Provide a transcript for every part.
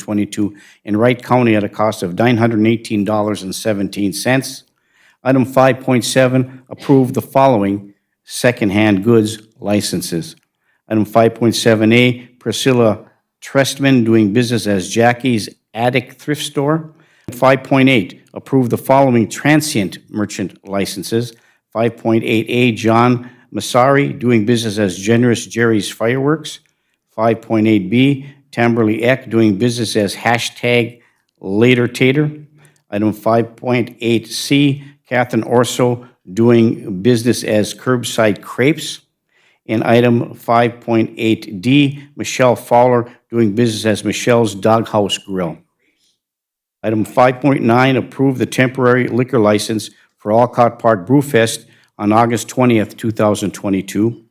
22 in Wright County at a cost of $918.17. Item 5.7, approve the following secondhand goods licenses. Item 5.7A, Priscilla Trestman doing business as Jackie's Attic Thrift Store. 5.8, approve the following transient merchant licenses. 5.8A, John Masari doing business as Generous Jerry's Fireworks. 5.8B, Tamberly Eck doing business as hashtag Later Tater. Item 5.8C, Catherine Orso doing business as Curbside Crepes. And item 5.8D, Michelle Fowler doing business as Michelle's Doghouse Grill. Item 5.9, approve the temporary liquor license for Alcott Park Brewfest on August 20th, 2022.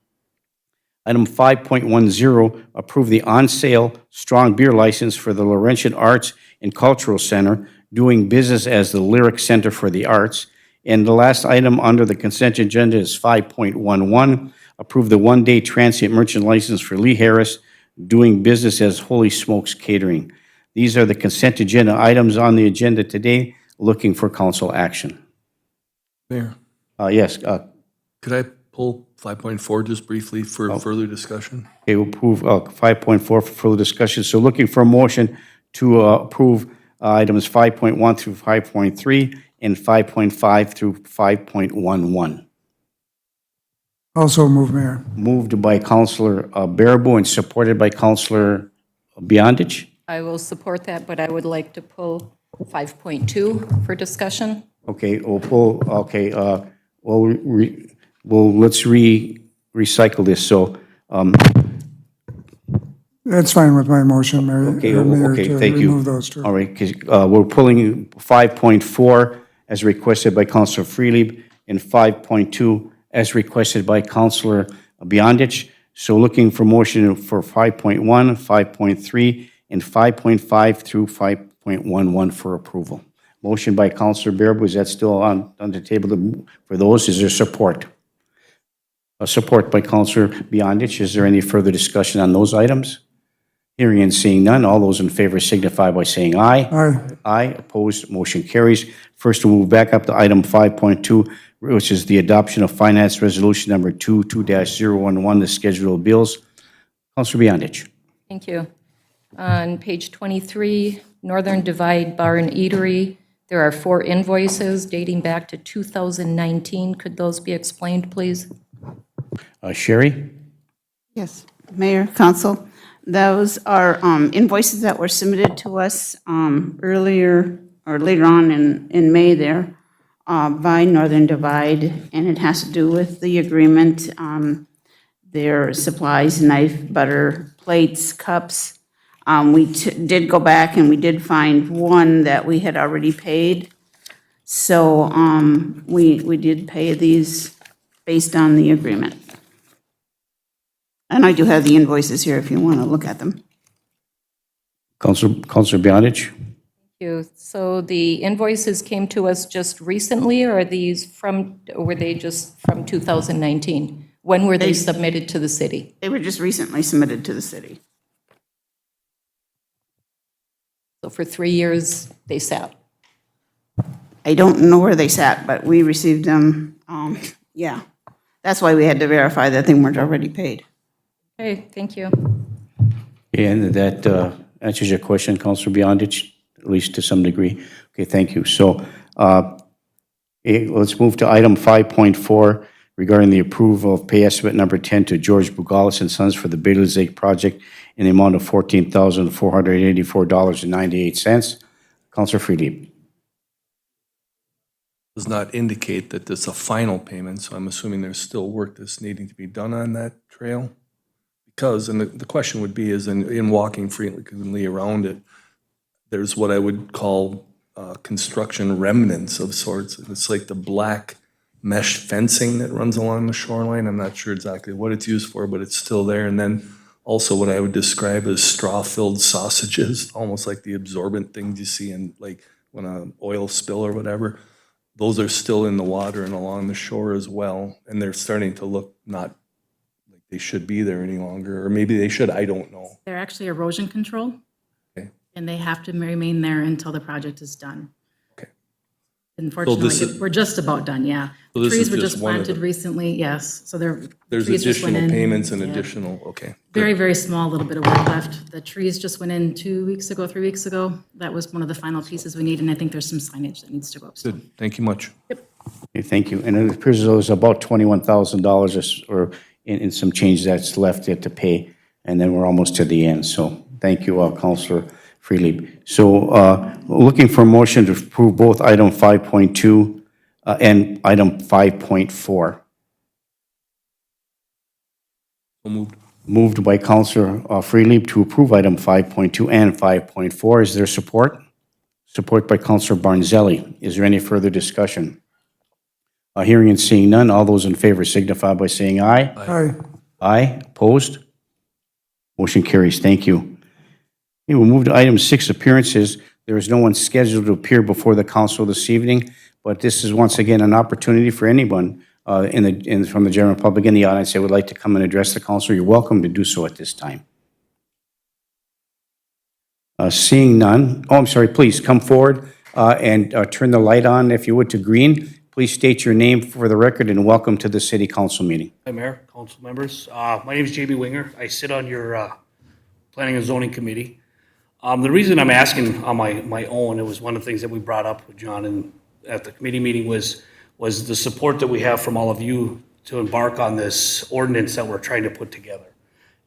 Item 5.10, approve the on-sale strong beer license for the Laurentian Arts and Cultural Center doing business as the Lyric Center for the Arts. And the last item under the consent agenda is 5.11, approve the one-day transient merchant license for Lee Harris doing business as Holy Smokes Catering. These are the consent agenda items on the agenda today, looking for council action. Mayor, Yes. could I pull 5.4 just briefly for further discussion? Okay, we'll approve 5.4 for further discussion. So looking for a motion to approve items 5.1 through 5.3 and 5.5 through 5.11. Also move, Mayor. Moved by Councilor Baraboo and supported by Councilor Beyondich. I will support that, but I would like to pull 5.2 for discussion. Okay, we'll pull, okay, let's recycle this, so, That's fine with my motion, Mayor. okay, Mayor, okay, to thank you. remove those two. All right, because we're pulling 5.4 as requested by Councilor Freely and 5.2 as requested by Councilor Beyondich. So looking for motion for 5.1, 5.3, and 5.5 through 5.11 for approval. Motion by Councilor Baraboo, is that still on the table for those? Is there support? Support by Councilor Beyondich. Is there any further discussion on those items? Hearing and seeing none, all those in favor signify by saying aye. Aye. Aye, opposed, motion carries. First, we'll move back up to item 5.2, which is the adoption of Finance Resolution Number 22-011, the schedule of bills. Councilor Beyondich. Thank you. On page 23, Northern Divide Bar and Eatery, there are 4 invoices dating back to 2019. Could those be explained, please? Sherry? Yes, Mayor, Council, those are invoices that were submitted to us earlier or later on in May there by Northern Divide, and it has to do with the agreement, their supplies, knife, butter, plates, cups. We did go back and we did find one that we had already paid. So we did pay these based on the agreement. And I do have the invoices here if you want to look at them. Councilor Beyondich? Thank you. So the invoices came to us just recently, or were they just from 2019? When were they submitted to the city? They were just recently submitted to the city. So for 3 years, they sat. I don't know where they sat, but we received them, yeah. That's why we had to verify that they weren't already paid. Okay, thank you. And that answers your question, Councilor Beyondich, at least to some degree. Okay, thank you. So let's move to item 5.4 regarding the approval of pay estimate number 10 to George Bugalas and Sons for the Baylor Lake project in the amount of $14,484.98. Councilor Freely. Does not indicate that this is a final payment, so I'm assuming there's still work that's needing to be done on that trail. Because, and the question would be, is in walking frequently around it, there's what I would call construction remnants of sorts. It's like the black mesh fencing that runs along the shoreline. I'm not sure exactly what it's used for, but it's still there. And then also what I would describe as straw-filled sausages, almost like the absorbent things you see in, like, when an oil spill or whatever. Those are still in the water and along the shore as well, and they're starting to look not like they should be there any longer, or maybe they should, I don't know. They're actually erosion control. Okay. and they have to remain there until the project is done. Okay. Unfortunately, we're just about done, yeah. So The this trees is were just just one of planted the- recently, yes, so There's trees just went additional in. payments and Yeah. additional, okay. Very, very small, little bit of work left. The trees just went in 2 weeks ago, 3 weeks ago. That was one of the final pieces we need, and I think there's some signage that needs to go up still. Good, thank you much. Okay, thank you. And it appears as though there's about $21,000 or in some change that's left yet to pay, and then we're almost to the end. So thank you, Counselor Freely. So looking for a motion to approve both item 5.2 and item 5.4. So moved. Moved by Counselor Freely to approve item 5.2 and 5.4. Is there support? Support by Counselor Barnzelli. Is there any further discussion? Hearing and seeing none, all those in favor signify by saying aye. Aye. Aye. Opposed? Motion carries. Thank you. Okay, we'll move to item 6, appearances. There is no one scheduled to appear before the council this evening, but this is once again an opportunity for anyone from the general public in the audience that would like to come and address the council. You're welcome to do so at this time. Seeing none, I'm sorry, please come forward and turn the light on, if you would, to green. Please state your name for the record and welcome to the city council meeting. Hi, Mayor, council members. My name is JB Winger. I sit on your Planning and Zoning Committee. The reason I'm asking on my own, it was one of the things that we brought up with John and at the committee meeting was the support that we have from all of you to embark on this ordinance that we're trying to put together.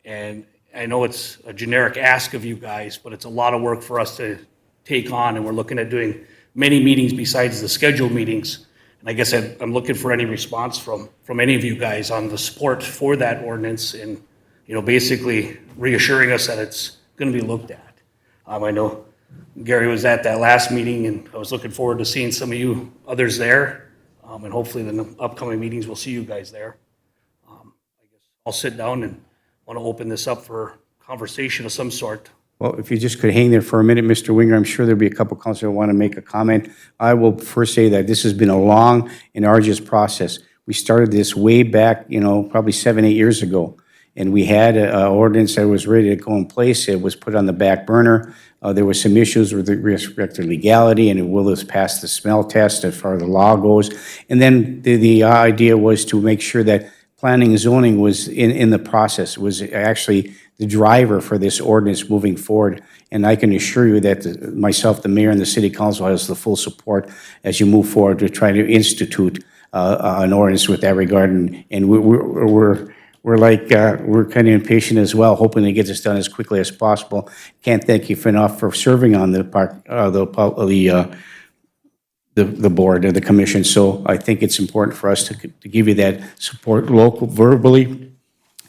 And I know it's a generic ask of you guys, but it's a lot of work for us to take on, and we're looking at doing many meetings besides the scheduled meetings. And I guess I'm looking for any response from any of you guys on the support for that ordinance and, basically reassuring us that it's going to be looked at. I know Gary was at that last meeting, and I was looking forward to seeing some of you others there. And hopefully in the upcoming meetings, we'll see you guys there. I guess I'll sit down and want to open this up for conversation of some sort. Well, if you just could hang there for a minute, Mr. Winger, I'm sure there'll be a couple of councilors who want to make a comment. I will first say that this has been a long and arduous process. We started this way back, probably 7, 8 years ago. And we had an ordinance that was ready to go in place. It was put on the back burner. There were some issues with respect to legality, and will this pass the smell test as far as the law goes? And then the idea was to make sure that planning and zoning was in the process, was actually the driver for this ordinance moving forward. And I can assure you that myself, the mayor, and the city council has the full support as you move forward to try to institute an ordinance with that regard. And we're kind of impatient as well, hoping to get this done as quickly as possible. Can't thank you enough for serving on the board or the commission. So I think it's important for us to give you that support local, verbally.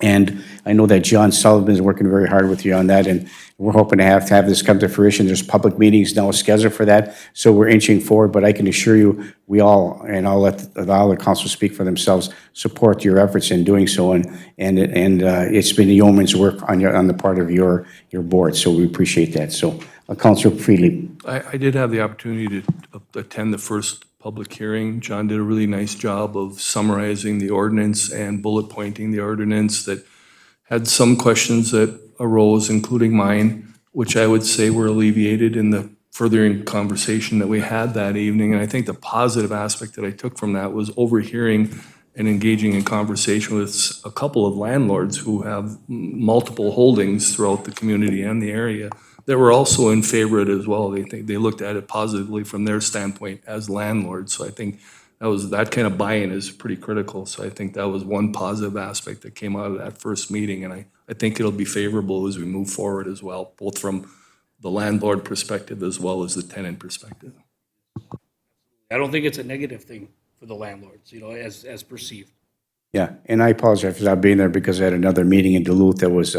And I know that John Sullivan is working very hard with you on that, and we're hoping to have this come to fruition. There's public meetings now scheduled for that, so we're inching forward. But I can assure you, we all, and I'll let all the council speak for themselves, support your efforts in doing so. And it's been a yeoman's work on the part of your board, so we appreciate that. So, Councilor Freely. I did have the opportunity to attend the first public hearing. John did a really nice job of summarizing the ordinance and bullet pointing the ordinance that had some questions that arose, including mine, which I would say were alleviated in the furthering conversation that we had that evening. And I think the positive aspect that I took from that was overhearing and engaging in conversation with a couple of landlords who have multiple holdings throughout the community and the area that were also in favor of it as well. They looked at it positively from their standpoint as landlords. So I think that kind of buy-in is pretty critical. So I think that was one positive aspect that came out of that first meeting. And I think it'll be favorable as we move forward as well, both from the landlord perspective as well as the tenant perspective. I don't think it's a negative thing for the landlords, as perceived. Yeah, and I apologize for not being there because I had another meeting in Duluth that was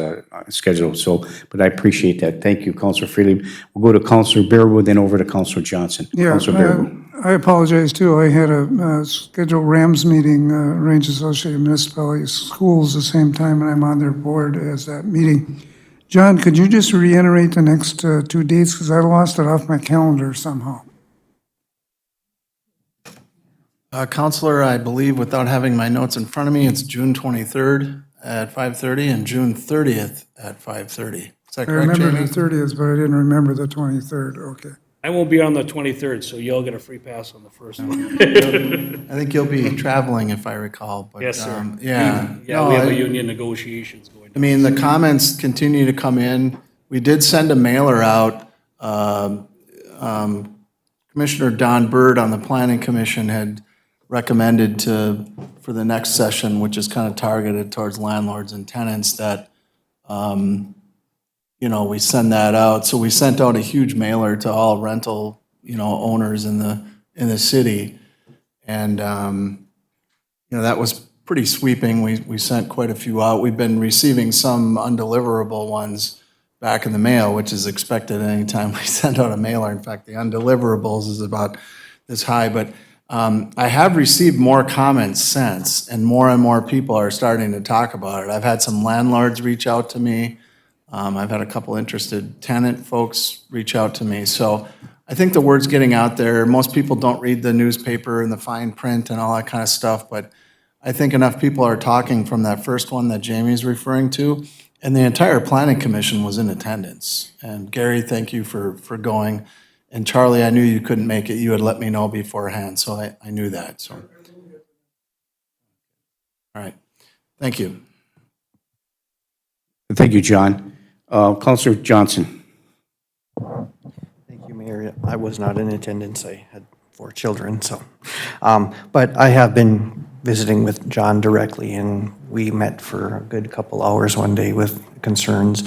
scheduled. So, but I appreciate that. Thank you, Councilor Freely. We'll go to Councilor Bearwood, then over to Councilor Johnson. Yeah, Councilor Bearwood. I apologize too. I had a scheduled RAMS meeting, Range Associated Municipalities Schools, the same time, and I'm on their board as that meeting. John, could you just reiterate the next 2 dates, because I lost it off my calendar somehow? Counselor, I believe without having my notes in front of me, it's June 23rd at 5:30 and June 30th at 5:30. Is that I correct, remember Jamie? the 30th, but I didn't remember the 23rd, okay. I won't be on the 23rd, so y'all get a free pass on the first one. I think you'll be traveling, if I recall, but. Yes, sir. Yeah. Yeah, No, we have I- a union negotiations going I on. mean, the comments continue to come in. We did send a mailer out. Commissioner Don Byrd on the Planning Commission had recommended for the next session, which is kind of targeted towards landlords and tenants, that, we send that out. So we sent out a huge mailer to all rental, owners in the city. And, that was pretty sweeping. We sent quite a few out. We've been receiving some undeliverable ones back in the mail, which is expected anytime we send out a mailer. In fact, the undeliverables is about this high. But I have received more comments since, and more people are starting to talk about it. I've had some landlords reach out to me. I've had a couple interested tenant folks reach out to me. So I think the word's getting out there. Most people don't read the newspaper and the fine print and all that kind of stuff, but I think enough people are talking from that first one that Jamie's referring to, and the entire planning commission was in attendance. And Gary, thank you for going. And Charlie, I knew you couldn't make it. You had let me know beforehand, so I knew that, so. All right, thank you. Thank you, John. Counselor Johnson. Thank you, Mayor. I was not in attendance. I had 4 children, so. But I have been visiting with John directly, and we met for a good couple hours one day with concerns.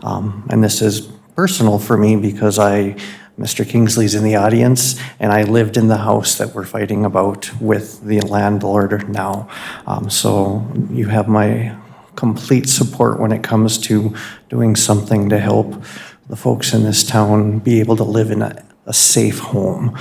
And this is personal for me because Mr. Kingsley's in the audience, and I lived in the house that we're fighting about with the landlord now. So you have my complete support when it comes to doing something to help the folks in this town be able to live in a safe home.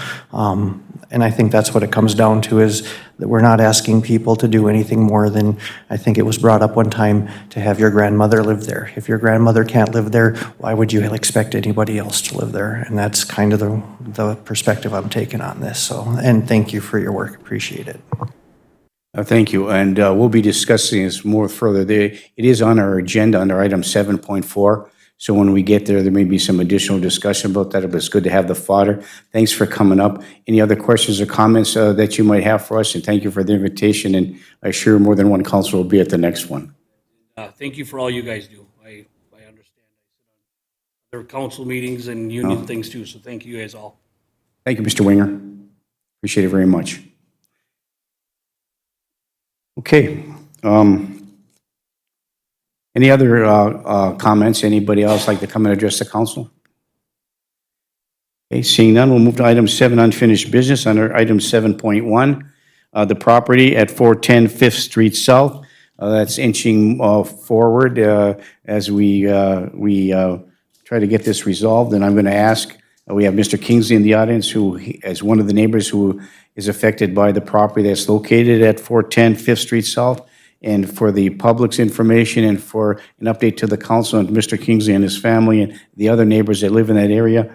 And I think that's what it comes down to, is that we're not asking people to do anything more than, I think it was brought up one time, to have your grandmother live there. If your grandmother can't live there, why would you expect anybody else to live there? And that's kind of the perspective I'm taking on this. So, and thank you for your work, appreciate it. Thank you, and we'll be discussing this more further. It is on our agenda under item 7.4, so when we get there may be some additional discussion about that, but it's good to have the fodder. Thanks for coming up. Any other questions or comments that you might have for us? And thank you for the invitation, and I'm sure more than one council will be at the next one. Thank you for all you guys do. I understand. There are council meetings and union things too, so thank you guys all. Thank you, Mr. Winger. Appreciate it very much. Okay. Any other comments? Anybody else like to come and address the council? Okay, seeing none, we'll move to item 7, unfinished business. Under item 7.1, the property at 410 5th Street South. That's inching forward as we try to get this resolved. And I'm going to ask, we have Mr. Kingsley in the audience, who is one of the neighbors who is affected by the property that's located at 410 5th Street South. And for the public's information and for an update to the council and Mr. Kingsley and his family and the other neighbors that live in that area,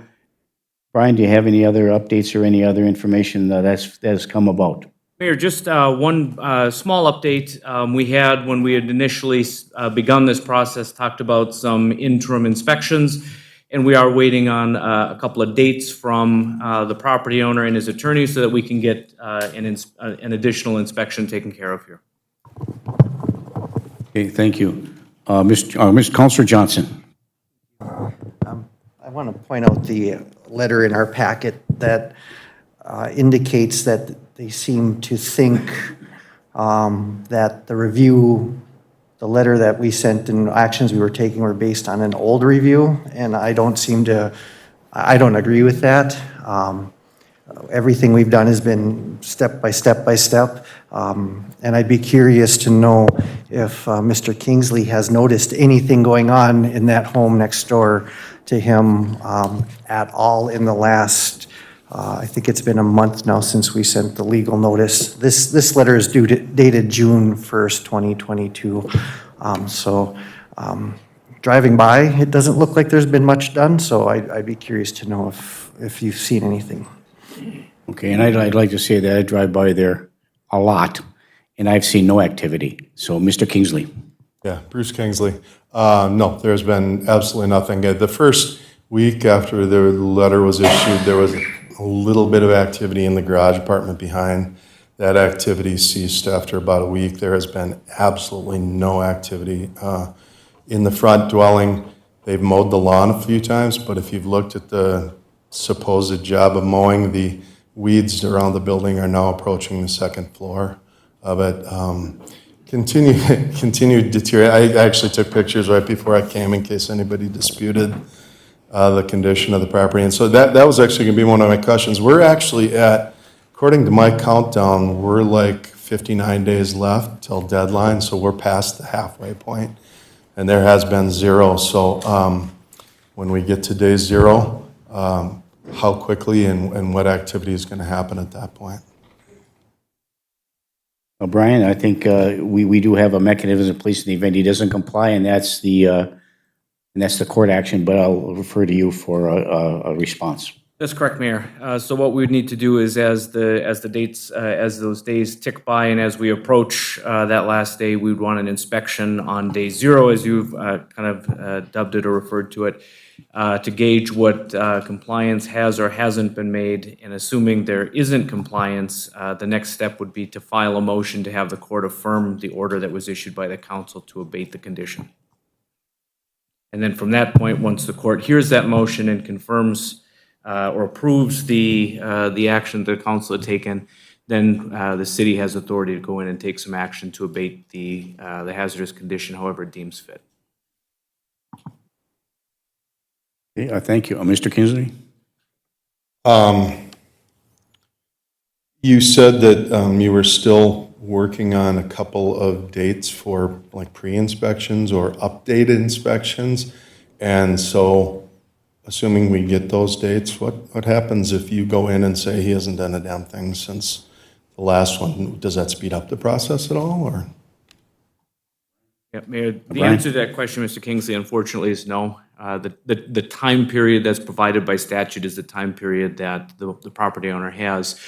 Brian, do you have any other updates or any other information that has come about? Mayor, just one small update. We had, when we had initially begun this process, talked about some interim inspections, and we are waiting on a couple of dates from the property owner and his attorney so that we can get an additional inspection taken care of here. Okay, thank you. Mr. Councilor Johnson. I want to point out the letter in our packet that indicates that they seem to think that the letter that we sent and actions we were taking were based on an old review, and I don't agree with that. Everything we've done has been step by step by step, and I'd be curious to know if Mr. Kingsley has noticed anything going on in that home next door to him at all in the last, I think it's been a month now since we sent the legal notice. This letter is dated June 1st, 2022. Driving by, it doesn't look like there's been much done, so I'd be curious to know if you've seen anything. Okay, and I'd like to say that I drive by there a lot, and I've seen no activity. So, Mr. Kingsley. Yeah, Bruce Kingsley. No, there's been absolutely nothing. The first week after the letter was issued, there was a little bit of activity in the garage apartment behind. That activity ceased after about a week. There has been absolutely no activity. In the front dwelling, they've mowed the lawn a few times, but if you've looked at the supposed job of mowing, the weeds around the building are now approaching the second floor of it. Continued deterioration. I actually took pictures right before I came in case anybody disputed the condition of the property. And so that was actually going to be one of my questions. We're actually at, according to my countdown, we're like 59 days left till deadline, so we're past the halfway point. And there has been zero. So when we get to day zero, how quickly and what activity is going to happen at that point? Brian, I think we do have a mechanism in place in the event he doesn't comply, and that's the court action, but I'll refer to you for a response. That's correct, Mayor. So what we would need to do is as those days tick by and as we approach that last day, we would want an inspection on day zero, as you've dubbed it or referred to it, to gauge what compliance has or hasn't been made. And assuming there isn't compliance, the next step would be to file a motion to have the court affirm the order that was issued by the council to abate the condition. And then from that point, once the court hears that motion and confirms or approves the action the council had taken, then the city has authority to go in and take some action to abate the hazardous condition however it deems fit. Okay, thank you. Mr. Kingsley? You said that you were still working on a couple of dates for like pre-inspections or updated inspections. And so assuming we get those dates, what happens if you go in and say he hasn't done a damn thing since the last one? Does that speed up the process at all, or? Yeah, Mayor, the answer to that question, Mr. Kingsley, unfortunately is no. The time period that's provided by statute is the time period that the property owner has.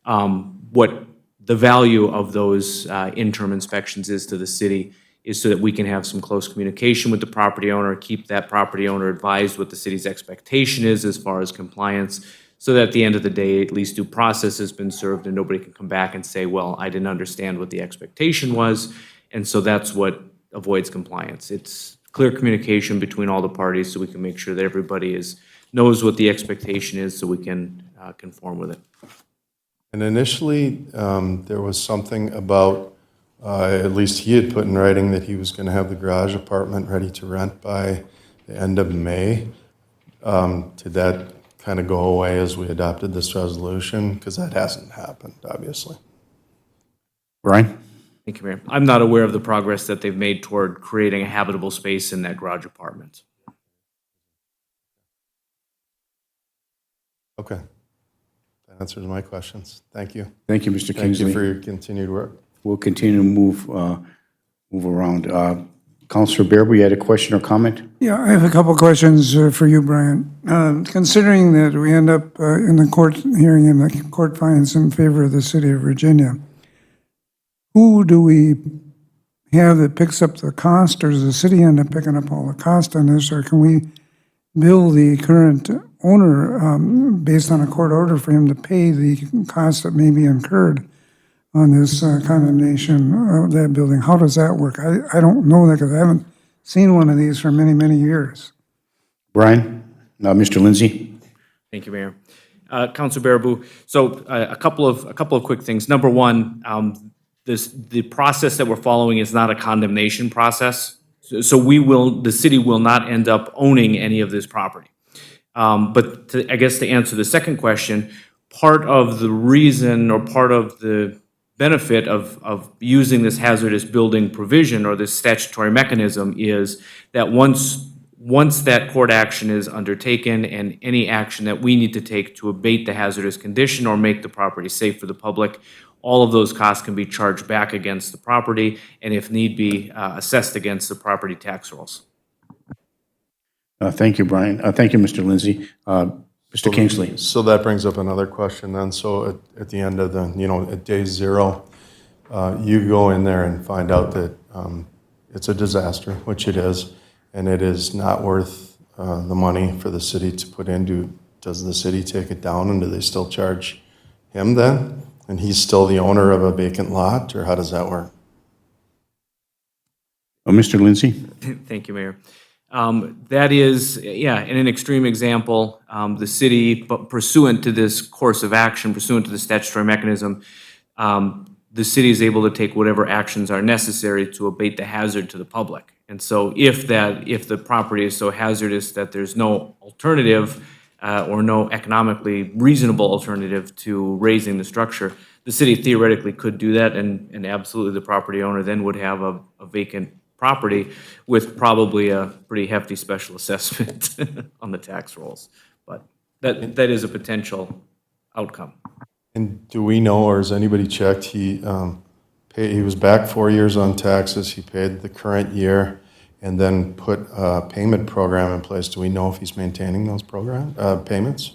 What the value of those interim inspections is to the city is so that we can have some close communication with the property owner, keep that property owner advised what the city's expectation is as far as compliance, so that at the end of the day, at least due process has been served and nobody can come back and say, well, I didn't understand what the expectation was. And so that's what avoids compliance. It's clear communication between all the parties so we can make sure that everybody knows what the expectation is so we can conform with it. And initially, there was something about, at least he had put in writing that he was going to have the garage apartment ready to rent by the end of May. Did that kind of go away as we adopted this resolution? Because that hasn't happened, obviously. Brian? Thank you, Mayor. I'm not aware of the progress that they've made toward creating a habitable space in that garage apartment. Okay. That answers my questions. Thank you. Thank you, Mr. Thank Kingsley. you for your continued work. We'll continue to move around. Councilor Bearby, you had a question or comment? Yeah, I have a couple questions for you, Brian. Considering that we end up in the court hearing and the court finds in favor of the city of Virginia, who do we have that picks up the cost, or does the city end up picking up all the cost on this, or can we bill the current owner based on a court order for him to pay the cost that may be incurred on this condemnation of that building? How does that work? I don't know that because I haven't seen one of these for many, many years. Brian? Mr. Lindsay? Thank you, Mayor. Councilor Baraboo, so a couple of quick things. Number one, the process that we're following is not a condemnation process. So the city will not end up owning any of this property. But I guess to answer the second question, part of the reason or part of the benefit of using this hazardous building provision or this statutory mechanism is that once that court action is undertaken and any action that we need to take to abate the hazardous condition or make the property safe for the public, all of those costs can be charged back against the property and if need be, assessed against the property tax rolls. Thank you, Brian. Thank you, Mr. Lindsay. Mr. Kingsley? So that brings up another question then. So at the end of at day zero, you go in there and find out that it's a disaster, which it is, and it is not worth the money for the city to put into. Does the city take it down, and do they still charge him then? And he's still the owner of a vacant lot, or how does that work? Mr. Lindsay? Thank you, Mayor. That is, yeah, in an extreme example, the city pursuant to this course of action, pursuant to the statutory mechanism, the city is able to take whatever actions are necessary to abate the hazard to the public. And so if the property is so hazardous that there's no alternative or no economically reasonable alternative to raising the structure, the city theoretically could do that, and absolutely the property owner then would have a vacant property with probably a pretty hefty special assessment on the tax rolls. But that is a potential outcome. And do we know, or has anybody checked, he was back 4 years on taxes, he paid the current year, and then put a payment program in place. Do we know if he's maintaining those payments?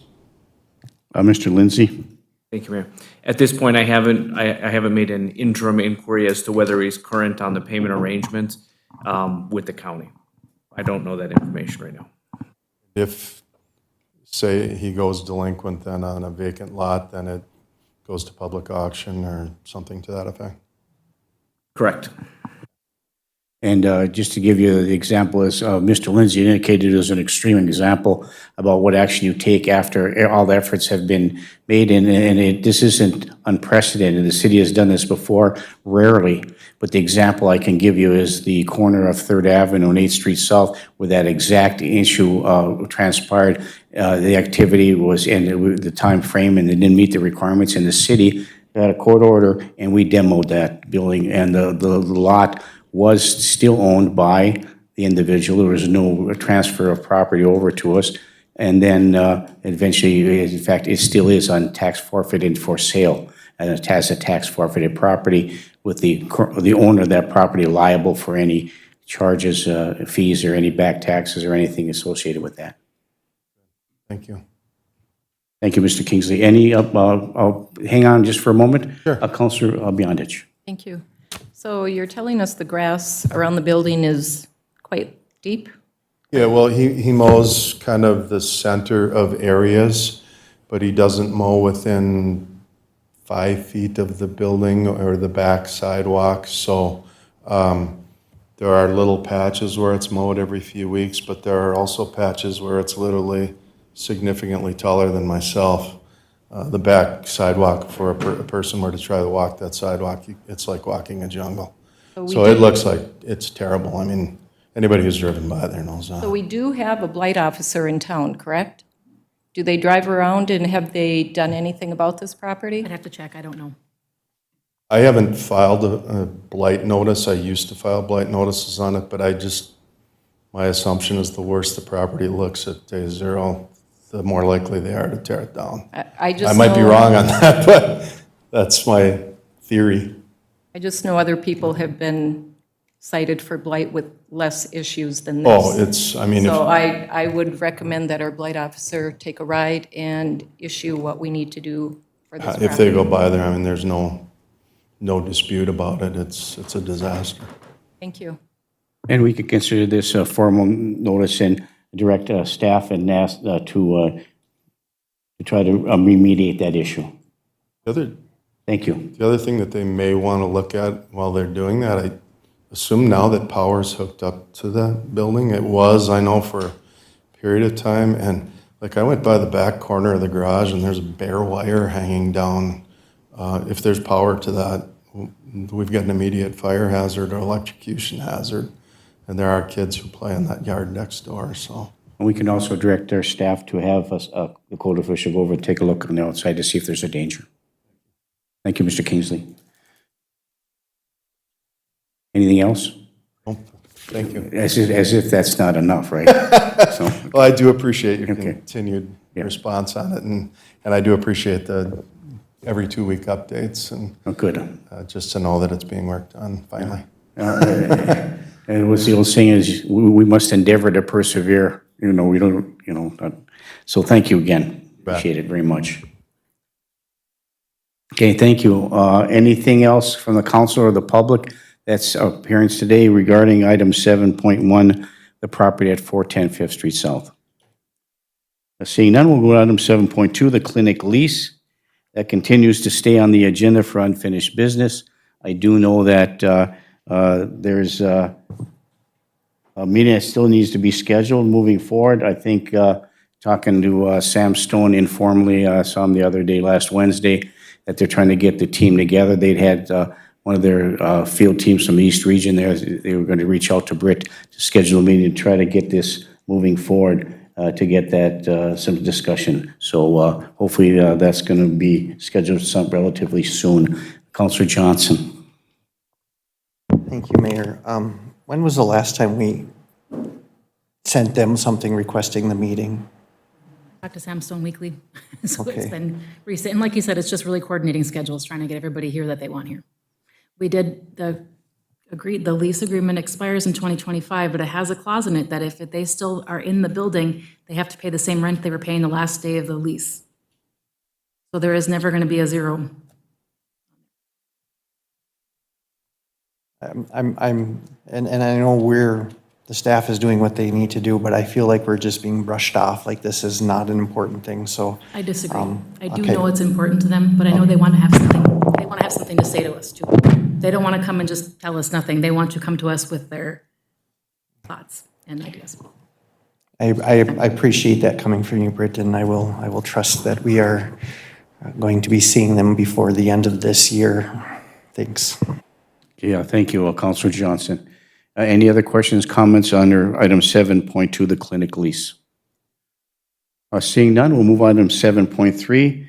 Mr. Lindsay? Thank you, Mayor. At this point, I haven't made an interim inquiry as to whether he's current on the payment arrangements with the county. I don't know that information right now. If, say, he goes delinquent then on a vacant lot, then it goes to public auction or something to that effect? Correct. And just to give you the example, as Mr. Lindsay indicated, is an extreme example about what action you take after all the efforts have been made. This isn't unprecedented. The city has done this before, rarely. But the example I can give you is the corner of 3rd Avenue and 8th Street South, where that exact issue transpired. The activity was in the time frame, and it didn't meet the requirements in the city. Had a court order, and we demoed that building, and the lot was still owned by the individual. There was no transfer of property over to us. And then eventually, in fact, it still is on tax forfeited for sale, and it has a tax forfeited property with the owner of that property liable for any charges, fees, or any back taxes or anything associated with that. Thank you. Thank you, Mr. Kingsley. Hang on just for a moment. Sure. Councilor Beyondich. Thank you. So you're telling us the grass around the building is quite deep? Yeah, well, he mows kind of the center of areas, but he doesn't mow within 5 feet of the building or the back sidewalk. So there are little patches where it's mowed every few weeks, but there are also patches where it's literally significantly taller than myself. The back sidewalk, for a person were to try to walk that sidewalk, it's like walking a jungle. So it looks like it's terrible. I mean, anybody who's driven by there knows that. So we do have a blight officer in town, correct? Do they drive around, and have they done anything about this property? I'd have to check, I don't know. I haven't filed a blight notice. I used to file blight notices on it, but my assumption is the worse the property looks at day zero, the more likely they are to tear it down. I might be wrong on that, but that's my theory. I just know other people have been cited for blight with less issues than this. Oh, So I would recommend that our blight officer take a ride and issue what we need to do for this property. if they go by there, I mean, there's no dispute about it. It's a disaster. Thank you. And we could consider this a formal notice and direct staff and ask to try to remediate that issue. Thank you. The other thing that they may want to look at while they're doing that, I assume now that power's hooked up to that building. It was, I know, for a period of time, and like I went by the back corner of the garage and there's a bare wire hanging down. If there's power to that, we've got an immediate fire hazard or electrocution hazard, and there are kids who play in that yard next door, so. And we can also direct our staff to have the code official go over and take a look on the outside to see if there's a danger. Thank you, Mr. Kingsley. Anything else? Oh, thank you. As if that's not enough, right? So, Well, I do appreciate your Okay. continued response on it, and I do appreciate the every 2-week updates, and good. just to know that it's being worked on finally. And what's the old saying is, we must endeavor to persevere. We don't, so thank you again. Appreciate it very much. Okay, thank you. Anything else from the council or the public That's appearance today regarding item 7.1, the property at 410 Fifth Street South. Seeing none, we'll go to item 7.2, the clinic lease. That continues to stay on the agenda for unfinished business. I do know that there's a meeting that still needs to be scheduled moving forward. I think talking to Sam Stone informally, I saw him the other day, last Wednesday, that they're trying to get the team together. They'd had one of their field teams from the East Region there. They were going to reach out to Britt to schedule a meeting to try to get this moving forward to get that some discussion. So hopefully that's going to be scheduled some relatively soon. Councilor Johnson. Thank you, Mayor. When was the last time we sent them something requesting the meeting? Talk to Sam Stone weekly. So Okay. it's been recent. And like you said, it's just really coordinating schedules, trying to get everybody here that they want here. We did the lease agreement expires in 2025, but it has a clause in it that if they still are in the building, they have to pay the same rent they were paying the last day of the lease. So there is never going to be a zero. And I know the staff is doing what they need to do, but I feel like we're just being brushed off, like this is not an important thing, so. I disagree. I do okay. know it's important to them, but I know they want to have something, they want to have something to say to us too. They don't want to come and just tell us nothing. They want to come to us with their thoughts and ideas. I appreciate that coming from you, Britt, and I will trust that we are going to be seeing them before the end of this year. Thanks. Yeah, thank you, Councilor Johnson. Any other questions, comments under item 7.2, the clinic lease? Seeing none, we'll move on to item 7.3.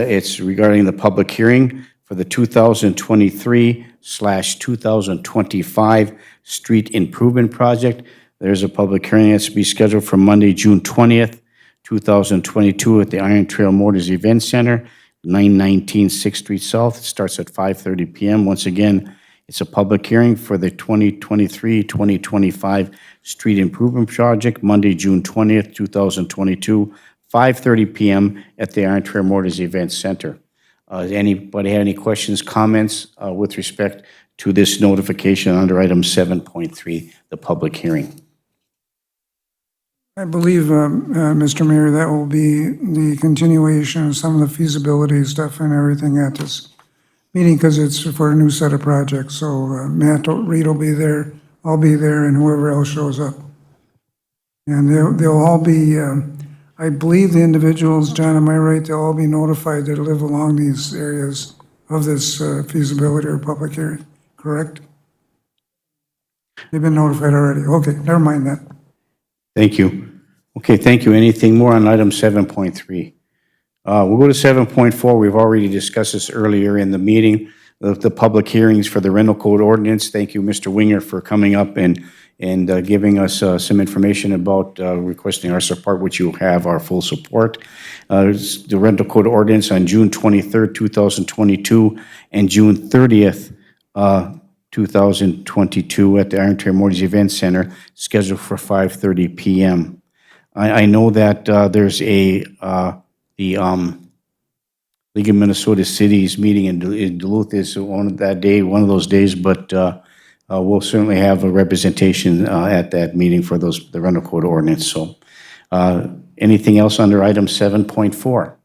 It's regarding the public hearing for the 2023/2025 street improvement project. There's a public hearing that's to be scheduled for Monday, June 20th, 2022 at the Iron Trail Motors Event Center, 919 6th Street South. It starts at 5:30 p.m. Once again, it's a public hearing for the 2023-2025 street improvement project, Monday, June 20th, 2022, 5:30 p.m. at the Iron Trail Motors Event Center. Does anybody have any questions, comments with respect to this notification under item 7.3, the public hearing? I believe, Mr. Mayor, that will be the continuation of some of the feasibility stuff and everything at this meeting, because it's for a new set of projects. So Matt Reed will be there, I'll be there, and whoever else shows up. And they'll all be, I believe the individuals, John, am I right, they'll all be notified that live along these areas of this feasibility or public hearing, correct? They've been notified already. Okay, never mind that. Thank you. Okay, thank you. Anything more on item 7.3? We'll go to 7.4. We've already discussed this earlier in the meeting, the public hearings for the rental code ordinance. Thank you, Mr. Winger, for coming up and giving us some information about requesting our support, which you have our full support. The rental code ordinance on June 23rd, 2022, and June 30th, 2022 at the Iron Trail Motors Event Center, scheduled for 5:30 p.m. I know that there's the League of Minnesota Cities meeting in Duluth is one of those days, but we'll certainly have a representation at that meeting for the rental code ordinance. So anything else under item 7.4?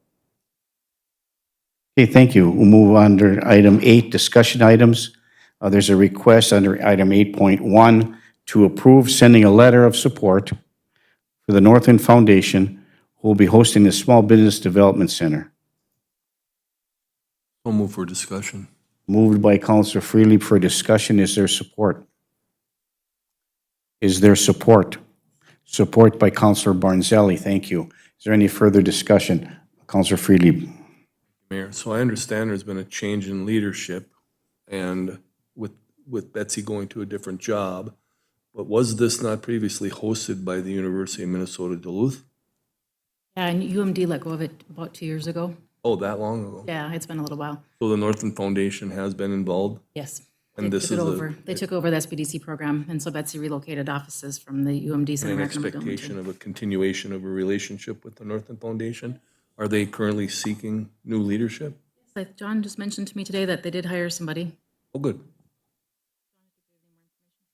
Okay, thank you. We'll move on to item 8, discussion items. There's a request under item 8.1 to approve sending a letter of support for the Northland Foundation, who will be hosting the Small Business Development Center. I'll move for discussion. Moved by Councilor Freely for discussion. Is there support? Is there support? Support by Councilor Barnzelli. Thank you. Is there any further discussion? Councilor Freely. Mayor, so I understand there's been a change in leadership and with Betsy going to a different job, but was this not previously hosted by the University of Minnesota Duluth? Yeah, and UMD let go of it about 2 years ago. Oh, that long ago? Yeah, it's been a little while. So the Northland Foundation has been involved? Yes. And They this took it is over. They took over the SBDC program, and so Betsy relocated offices from the UMD Center. an back in Montgomery, too. expectation of a continuation of a relationship with the Northland Foundation? Are they currently seeking new leadership? Like John just mentioned to me today that they did hire somebody. Oh, good.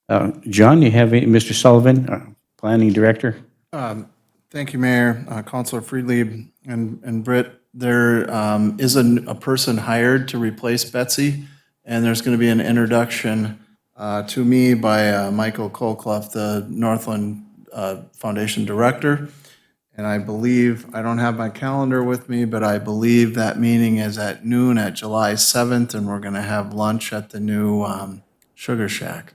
John, you have, Mr. Sullivan, Planning Director? Thank you, Mayor, Counselor Friedlieb, and Britt. There is a person hired to replace Betsy, and there's going to be an introduction to me by Michael Colclough, the Northland Foundation Director. And I believe, I don't have my calendar with me, but I believe that meeting is at noon at July 7th, and we're going to have lunch at the new Sugar Shack.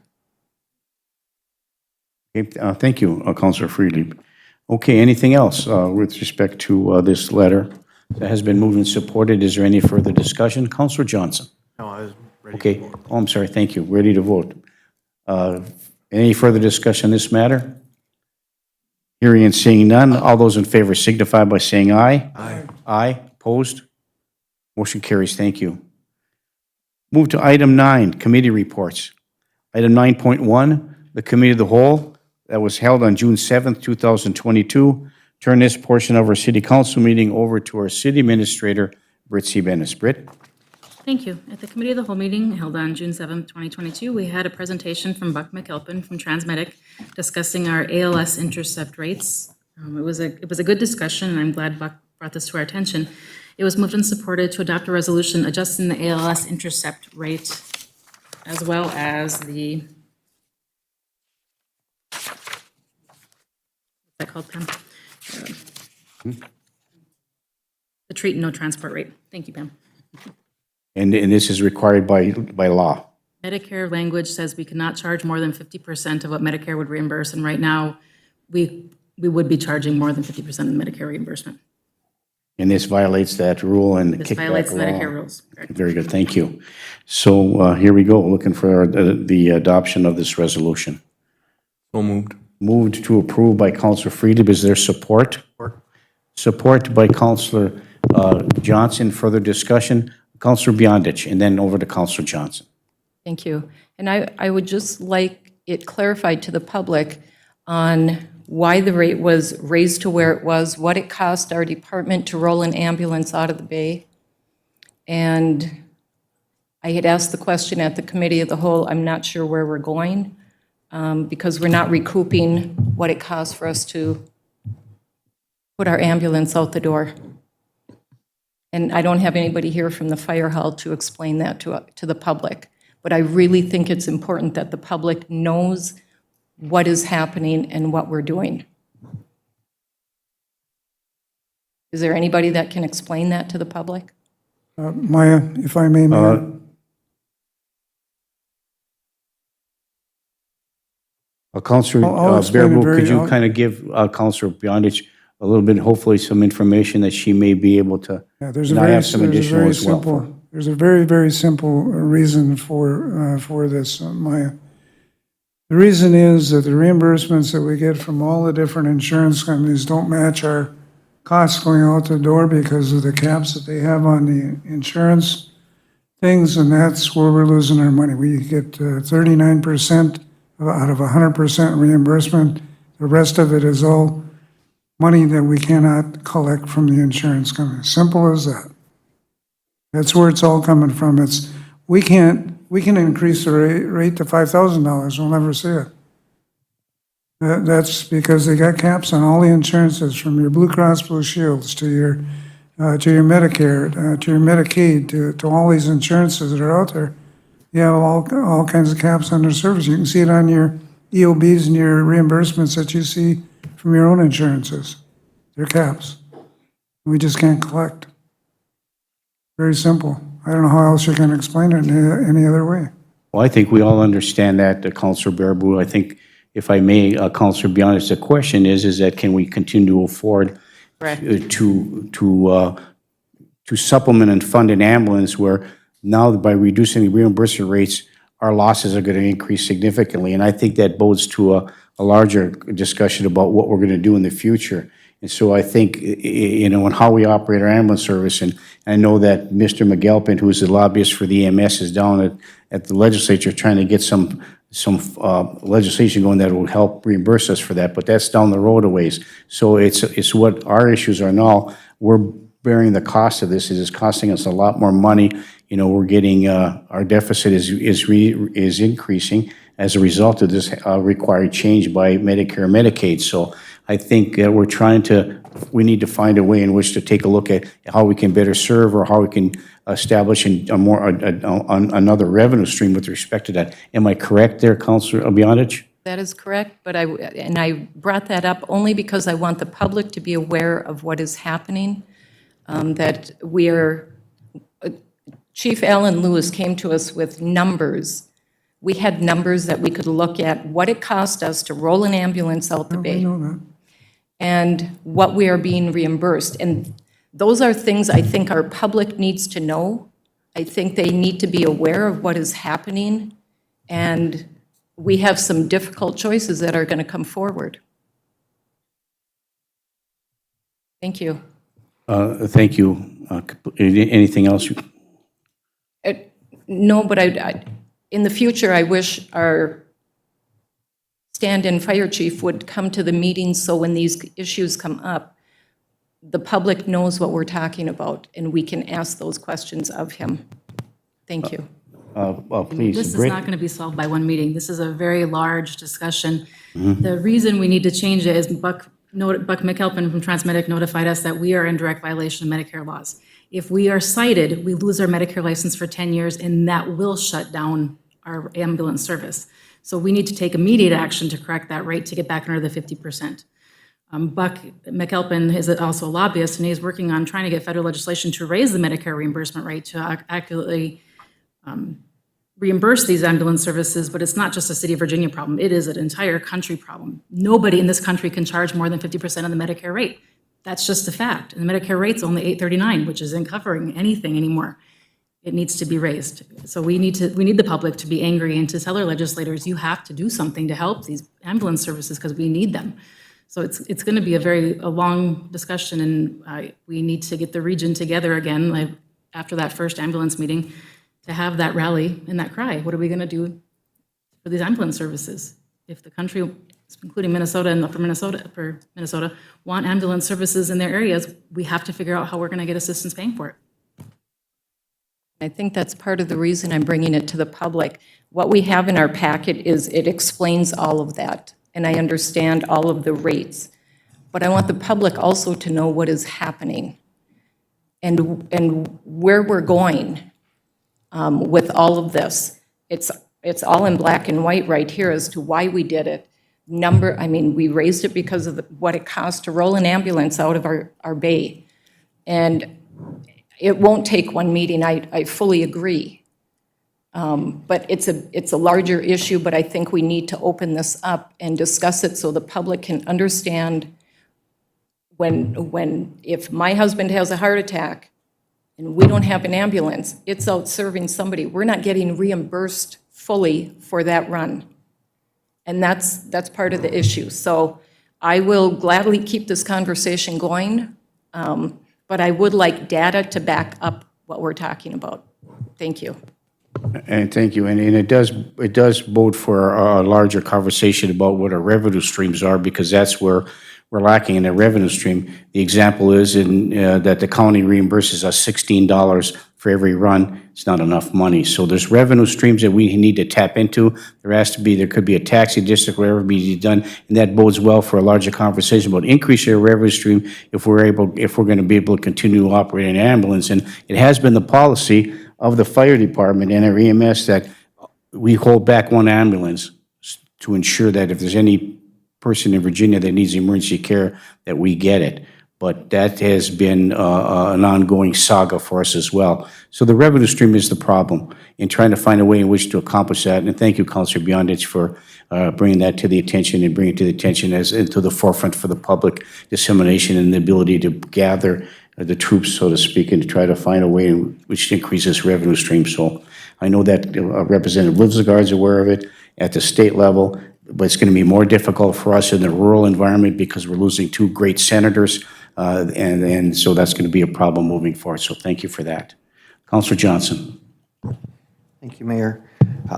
Okay, thank you, Counselor Freely. Okay, anything else with respect to this letter that has been moved and supported? Is there any further discussion? Counselor Johnson? No, I was ready. Okay, oh, I'm sorry, thank you. Ready to vote. Any further discussion on this matter? Hearing and seeing none, all those in favor signify by saying aye. Aye. Aye, opposed? Motion carries, thank you. Move to item 9, committee reports. Item 9.1, the Committee of the Whole that was held on June 7th, 2022. Turn this portion of our City Council meeting over to our City Administrator, Britt C. Bennis. Britt? Thank you. At the Committee of the Whole meeting held on June 7th, 2022, we had a presentation from Buck McAlpin from Transmedic discussing our ALS intercept rates. It was a good discussion, and I'm glad Buck brought this to our attention. It was moved and supported to adopt a resolution adjusting the ALS intercept rate as well as the, what's that called, Pam? The treat and no transport rate. Thank you, Pam. And this is required by law. Medicare language says we cannot charge more than 50% of what Medicare would reimburse, and right now, we would be charging more than 50% of the Medicare reimbursement. And this violates that rule and This kickback violates the law. Medicare rules. Correct. Very good, thank you. So here we go, looking for the adoption of this resolution. So moved. Moved to approve by Counselor Friedeb. Is there support? Support by Counselor Johnson. Further discussion? Counselor Beyondich, and then over to Counselor Johnson. Thank you. And I would just like it clarified to the public on why the rate was raised to where it was, what it cost our department to roll an ambulance out of the bay. And I had asked the question at the Committee of the Whole, I'm not sure where we're going, because we're not recouping what it costs for us to put our ambulance out the door. And I don't have anybody here from the fire hall to explain that to the public. But I really think it's important that the public knows what is happening and what we're doing. Is there anybody that can explain that to the public? Maya, if I may, Mayor. Counselor I'll explain it Bearable, very- could you I'll- kind of give Counselor Beyondich a little bit, hopefully some information that she may be able to Yeah, there's a not very, have some there's a additional very as well? simple, there's a very, very simple reason for this, Maya. The reason is that the reimbursements that we get from all the different insurance companies don't match our costs going out the door because of the caps that they have on the insurance things, and that's where we're losing our money. We get 39% out of 100% reimbursement. The rest of it is all money that we cannot collect from the insurance company. Simple as that. That's where it's all coming from. We can increase the rate to $5,000. We'll never see it. That's because they got caps on all the insurances, from your Blue Cross Blue Shields to your Medicare, to your Medicaid, to all these insurances that are out there. You have all kinds of caps on their service. You can see it on your EOBs and your reimbursements that you see from your own insurances. They're caps. We just can't collect. Very simple. I don't know how else you can explain it any other way. Well, I think we all understand that, Counselor Bearable. I think, if I may, Counselor Beyondich, the question is that can we continue to afford to supplement and fund an ambulance where now by reducing the reimbursement rates, our losses are going to increase significantly. And I think that bodes to a larger discussion about what we're going to do in the future. And so I think, and how we operate our ambulance service, and I know that Mr. McAlpin, who is the lobbyist for the EMS, is down at the legislature trying to get some legislation going that will help reimburse us for that, but that's down the road a ways. So it's what our issues are now. We're bearing the cost of this. It is costing us a lot more money. We're getting, our deficit is increasing, as a result of this required change by Medicare and Medicaid. So I think we need to find a way in which to take a look at how we can better serve or how we can establish another revenue stream with respect to that. Am I correct there, Councilor Beyondich? That is correct, but I brought that up only because I want the public to be aware of what is happening, that Chief Alan Lewis came to us with numbers. We had numbers that we could look at, what it cost us to roll an ambulance out the bay, and what we are being reimbursed. And those are things I think our public needs to know. I think they need to be aware of what is happening, and we have some difficult choices that are going to come forward. Thank you. Thank you. Anything else? No, but in the future, I wish our stand-in fire chief would come to the meetings, so when these issues come up, the public knows what we're talking about, and we can ask those questions of him. Thank you. Please. This is Britt? not going to be solved by one meeting. This is a very large discussion. The reason we need to change it is Buck McAlpin from Transmedic notified us that we are in direct violation of Medicare laws. If we are cited, we lose our Medicare license for 10 years, and that will shut down our ambulance service. So we need to take immediate action to correct that rate to get back under the 50%. Buck McAlpin is also a lobbyist, and he's working on trying to get federal legislation to raise the Medicare reimbursement rate to accurately reimburse these ambulance services, but it's not just a city of Virginia problem. It is an entire country problem. Nobody in this country can charge more than 50% of the Medicare rate. That's just a fact. And the Medicare rate's only $839, which isn't covering anything anymore. It needs to be raised. So we need the public to be angry and to tell our legislators, you have to do something to help these ambulance services because we need them. So it's going to be a long discussion, and we need to get the region together again after that first ambulance meeting to have that rally and that cry. What are we going to do for these ambulance services? If the country, including Minnesota and upper Minnesota, want ambulance services in their areas, we have to figure out how we're going to get assistance paying for it. I think that's part of the reason I'm bringing it to the public. What we have in our packet it explains all of that, and I understand all of the rates. But I want the public also to know what is happening and where we're going with all of this. It's all in black and white right here as to why we did it. We raised it because of what it costs to roll an ambulance out of our bay. And it won't take one meeting, I fully agree. But it's a larger issue, but I think we need to open this up and discuss it so the public can understand if my husband has a heart attack and we don't have an ambulance, it's out serving somebody. We're not getting reimbursed fully for that run. And that's part of the issue. So I will gladly keep this conversation going, but I would like data to back up what we're talking about. Thank you. And thank you. And it does bode for a larger conversation about what our revenue streams are, because that's where we're lacking in a revenue stream. The example is that the county reimburses us $16 for every run. It's not enough money. So there's revenue streams that we need to tap into. There could be a taxi district, whatever be done, and that bodes well for a larger conversation about increasing our revenue stream if we're going to be able to continue to operate an ambulance. And it has been the policy of the fire department and our EMS that we hold back one ambulance to ensure that if there's any person in Virginia that needs emergency care, that we get it. But that has been an ongoing saga for us as well. So the revenue stream is the problem in trying to find a way in which to accomplish that. And thank you, Councilor Beyondich, for bringing that to the attention and bringing it to the attention into the forefront for the public dissemination and the ability to gather the troops, so to speak, and to try to find a way in which increases revenue stream. So I know that Representative Livsegard is aware of it at the state level, but it's going to be more difficult for us in the rural environment because we're losing two great senators, and so that's going to be a problem moving forward. So thank you for that. Councilor Johnson. Thank you, Mayor.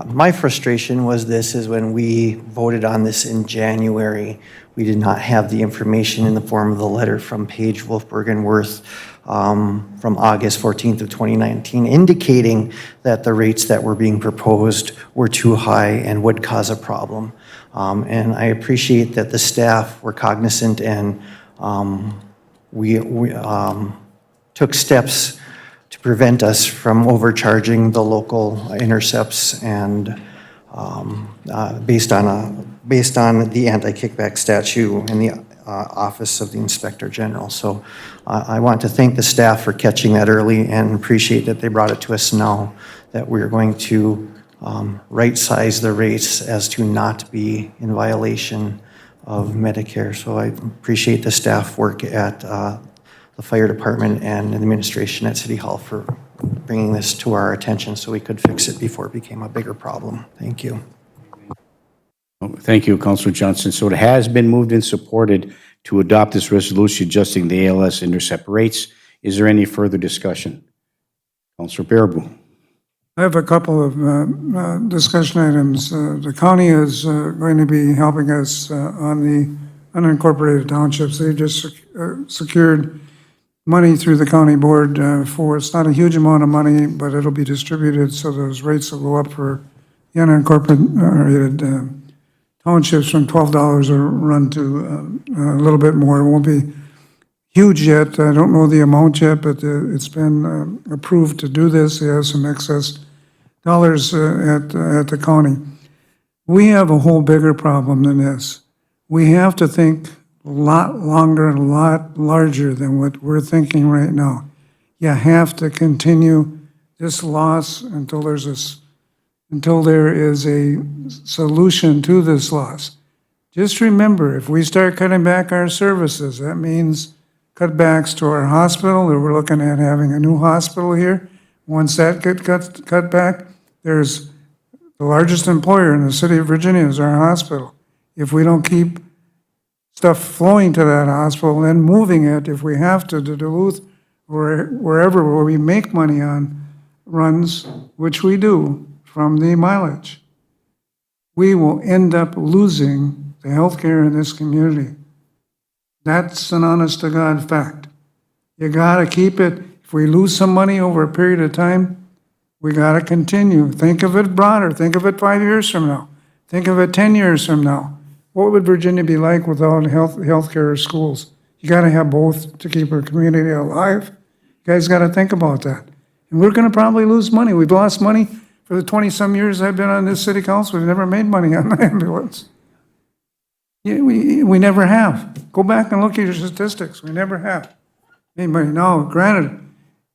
My frustration was this, is when we voted on this in January, we did not have the information in the form of the letter from Page, Wolfberg, and Worth from August 14th of 2019, indicating that the rates that were being proposed were too high and would cause a problem. And I appreciate that the staff were cognizant, and we took steps to prevent us from overcharging the local intercepts, and based on the anti-kickback statute in the Office of the Inspector General. So I want to thank the staff for catching that early, and appreciate that they brought it to us now, that we're going to right-size the rates as to not be in violation of Medicare. So I appreciate the staff work at the fire department and administration at City Hall for bringing this to our attention so we could fix it before it became a bigger problem. Thank you. Thank you, Councilor Johnson. So it has been moved and supported to adopt this resolution adjusting the ALS intercept rates. Is there any further discussion? Councilor Baraboo. I have a couple of discussion items. The county is going to be helping us on the unincorporated townships. They just secured money through the county board for, it's not a huge amount of money, but it'll be distributed so those rates will go up for the unincorporated townships from $12 will run to a little bit more. It won't be huge yet. I don't know the amount yet, but it's been approved to do this. They have some excess dollars at the county. We have a whole bigger problem than this. We have to think a lot longer and a lot larger than what we're thinking right now. You have to continue this loss until there is a solution to this loss. Just remember, if we start cutting back our services, that means cutbacks to our hospital, or we're looking at having a new hospital here. Once that gets cut back, there's the largest employer in the city of Virginia is our hospital. If we don't keep stuff flowing to that hospital, then moving it, if we have to Duluth, or wherever where we make money on runs, which we do from the mileage, we will end up losing the healthcare in this community. That's an honest-to-God fact. You gotta keep it. If we lose some money over a period of time, we gotta continue. Think of it broader. Think of it 5 years from now. Think of it 10 years from now. What would Virginia be like without healthcare or schools? You gotta have both to keep our community alive. You guys gotta think about that. And we're gonna probably lose money. We've lost money for the 20-some years I've been on this city council. We've never made money on the ambulance. Yeah, we never have. Go back and look at your statistics. We never have made money. Now, granted,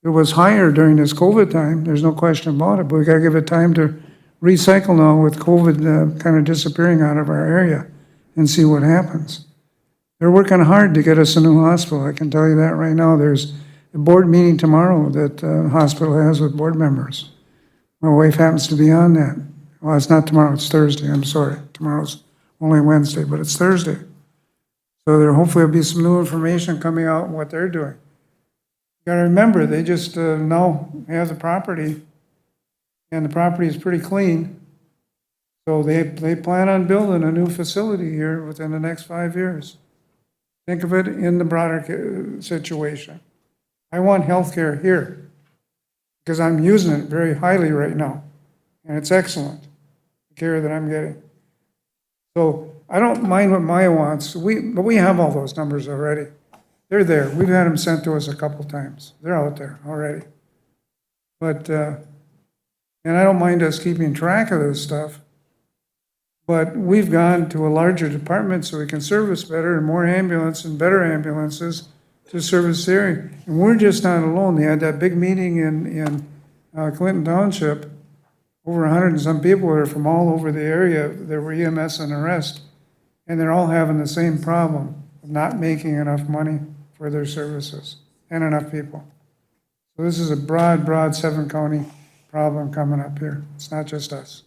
it was higher during this COVID time. There's no question about it. But we got to give it time to recycle now with COVID kind of disappearing out of our area and see what happens. They're working hard to get us a new hospital. I can tell you that right now. There's a board meeting tomorrow that the hospital has with board members. My wife happens to be on that. Well, it's not tomorrow. It's Thursday. I'm sorry. Tomorrow's only Wednesday, but it's Thursday. So there hopefully will be some new information coming out on what they're doing. You gotta remember, they just now have the property, and the property is pretty clean. So they plan on building a new facility here within the next 5 years. Think of it in the broader situation. I want healthcare here because I'm using it very highly right now, and it's excellent, the care that I'm getting. So I don't mind what Maya wants, but we have all those numbers already. They're there. We've had them sent to us a couple times. They're out there already. But, and I don't mind us keeping track of this stuff, but we've gone to a larger department so we can service better and more ambulance and better ambulances to service the area. And we're just not alone. They had that big meeting in Clinton Township. Over 100 and some people are from all over the area. There were EMS and the rest. And they're all having the same problem of not making enough money for their services and enough people. So this is a broad 7-county problem coming up here. It's not just us.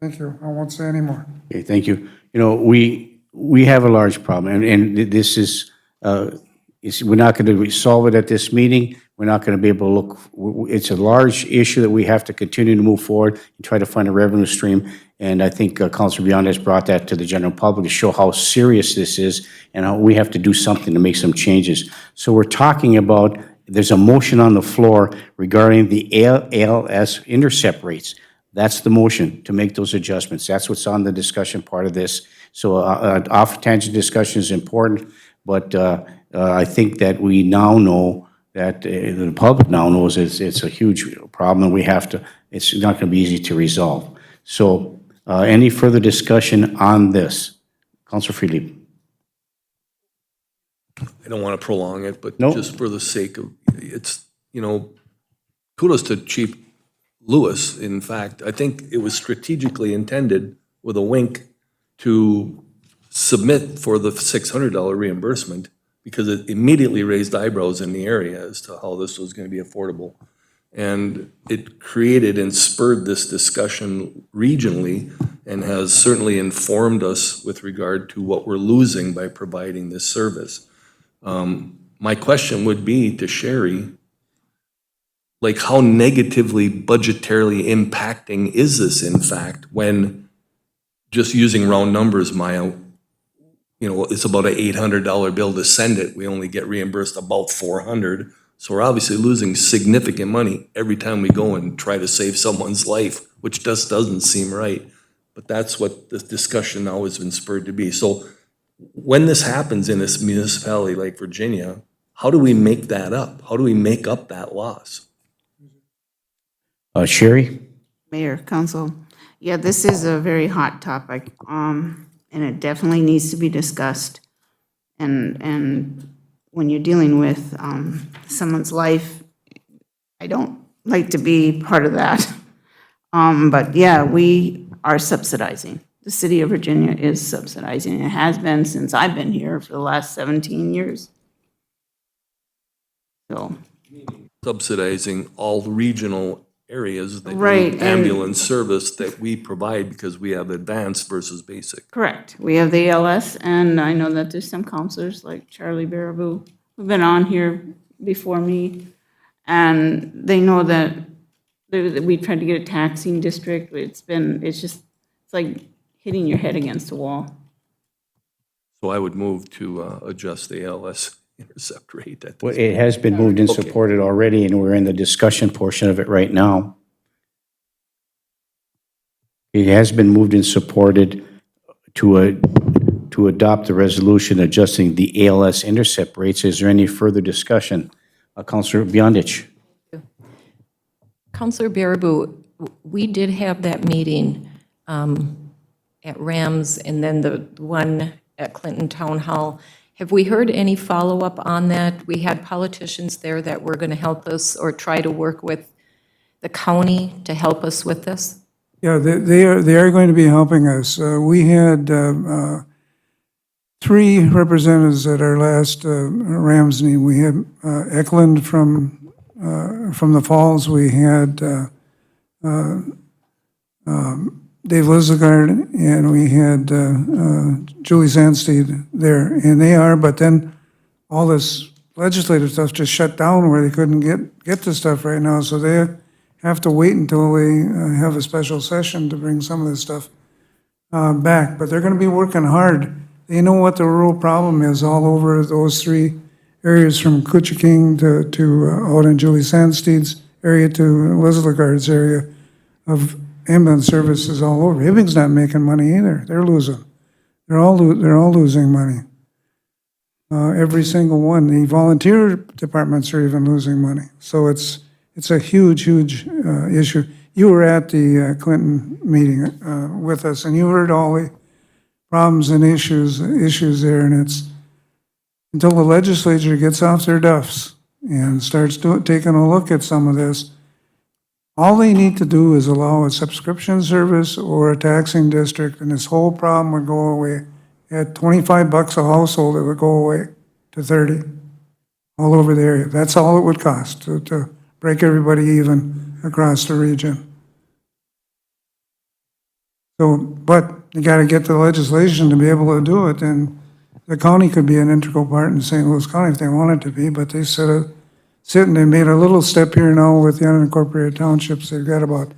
Thank you. I won't say any more. Okay, thank you. You know, we have a large problem, and this is we're not going to resolve it at this meeting. We're not going to be able to look, it's a large issue that we have to continue to move forward and try to find a revenue stream. And I think Councilor Beyond has brought that to the general public to show how serious this is and how we have to do something to make some changes. So we're talking about, there's a motion on the floor regarding the ALS intercept rates. That's the motion, to make those adjustments. That's what's on the discussion part of this. So off-tangent discussion is important, but I think that we now know that the public now knows it's a huge problem, and we have to, it's not going to be easy to resolve. So any further discussion on this? Councilor Freely. I don't want to prolong it, but No. just for the sake of, it's, you know, kudos to Chief Lewis. In fact, I think it was strategically intended with a wink to submit for the $600 reimbursement, because it immediately raised eyebrows in the area as to how this was going to be affordable. And it created and spurred this discussion regionally, and has certainly informed us with regard to what we're losing by providing this service. My question would be to Sherry, like, how negatively budgetarily impacting is this, in fact, when, just using round numbers, Maya, you know, it's about an $800 bill to send it. We only get reimbursed about $400. So we're obviously losing significant money every time we go and try to save someone's life, which just doesn't seem right. But that's what this discussion now has been spurred to be. So when this happens in this municipality like Virginia, how do we make that up? How do we make up that loss? Sherry? Mayor, council, yeah, this is a very hot topic, and it definitely needs to be discussed. And when you're dealing with someone's life, I don't like to be part of that. But yeah, we are subsidizing. The city of Virginia is subsidizing. It has been since I've been here for the last 17 years. So. Subsidizing all regional areas that Right, need and- ambulance service that we provide because we have advanced versus basic. Correct. We have the ALS, and I know that there's some counselors like Charlie Baraboo who've been on here before me, and they know that we tried to get a taxing district. It's like hitting your head against a wall. So I would move to adjust the ALS intercept rate at Well, this. it has been moved and supported already, and we're in the discussion portion of it right now. It has been moved and supported to adopt the resolution adjusting the ALS intercept rates. Is there any further discussion? Councilor Beyondich. Councilor Baraboo, we did have that meeting at Rams and then the one at Clinton Town Hall. Have we heard any follow-up on that? We had politicians there that were going to help us or try to work with the county to help us with this? Yeah, they are going to be helping us. We had 3 representatives at our last Rams meeting. We had Eklund from the Falls. We had Dave Lizagard, and we had Julie Sandsteed there, and they are, but then all this legislative stuff just shut down where they couldn't get the stuff right now, so they have to wait until they have a special session to bring some of this stuff back. But they're gonna be working hard. They know what the rural problem is all over those 3 areas, from Kuchiking to out in Julie Sandsteed's area to Lizagard's area, of ambulance services all over. Hibbing's not making money either. They're losing. They're all losing money. Every single one. The volunteer departments are even losing money. So it's a huge issue. You were at the Clinton meeting with us, and you heard all the problems and issues there. And it's until the legislature gets off their duffs and starts taking a look at some of this. All they need to do is allow a subscription service or a taxing district, and this whole problem would go away. At $25 a household, it would go away to 30 all over the area. That's all it would cost to break everybody even across the region. So, but you got to get the legislation to be able to do it, and the county could be an integral part in St. Louis County if they wanted to be, but they sit and they made a little step here now with the unincorporated townships. They've got about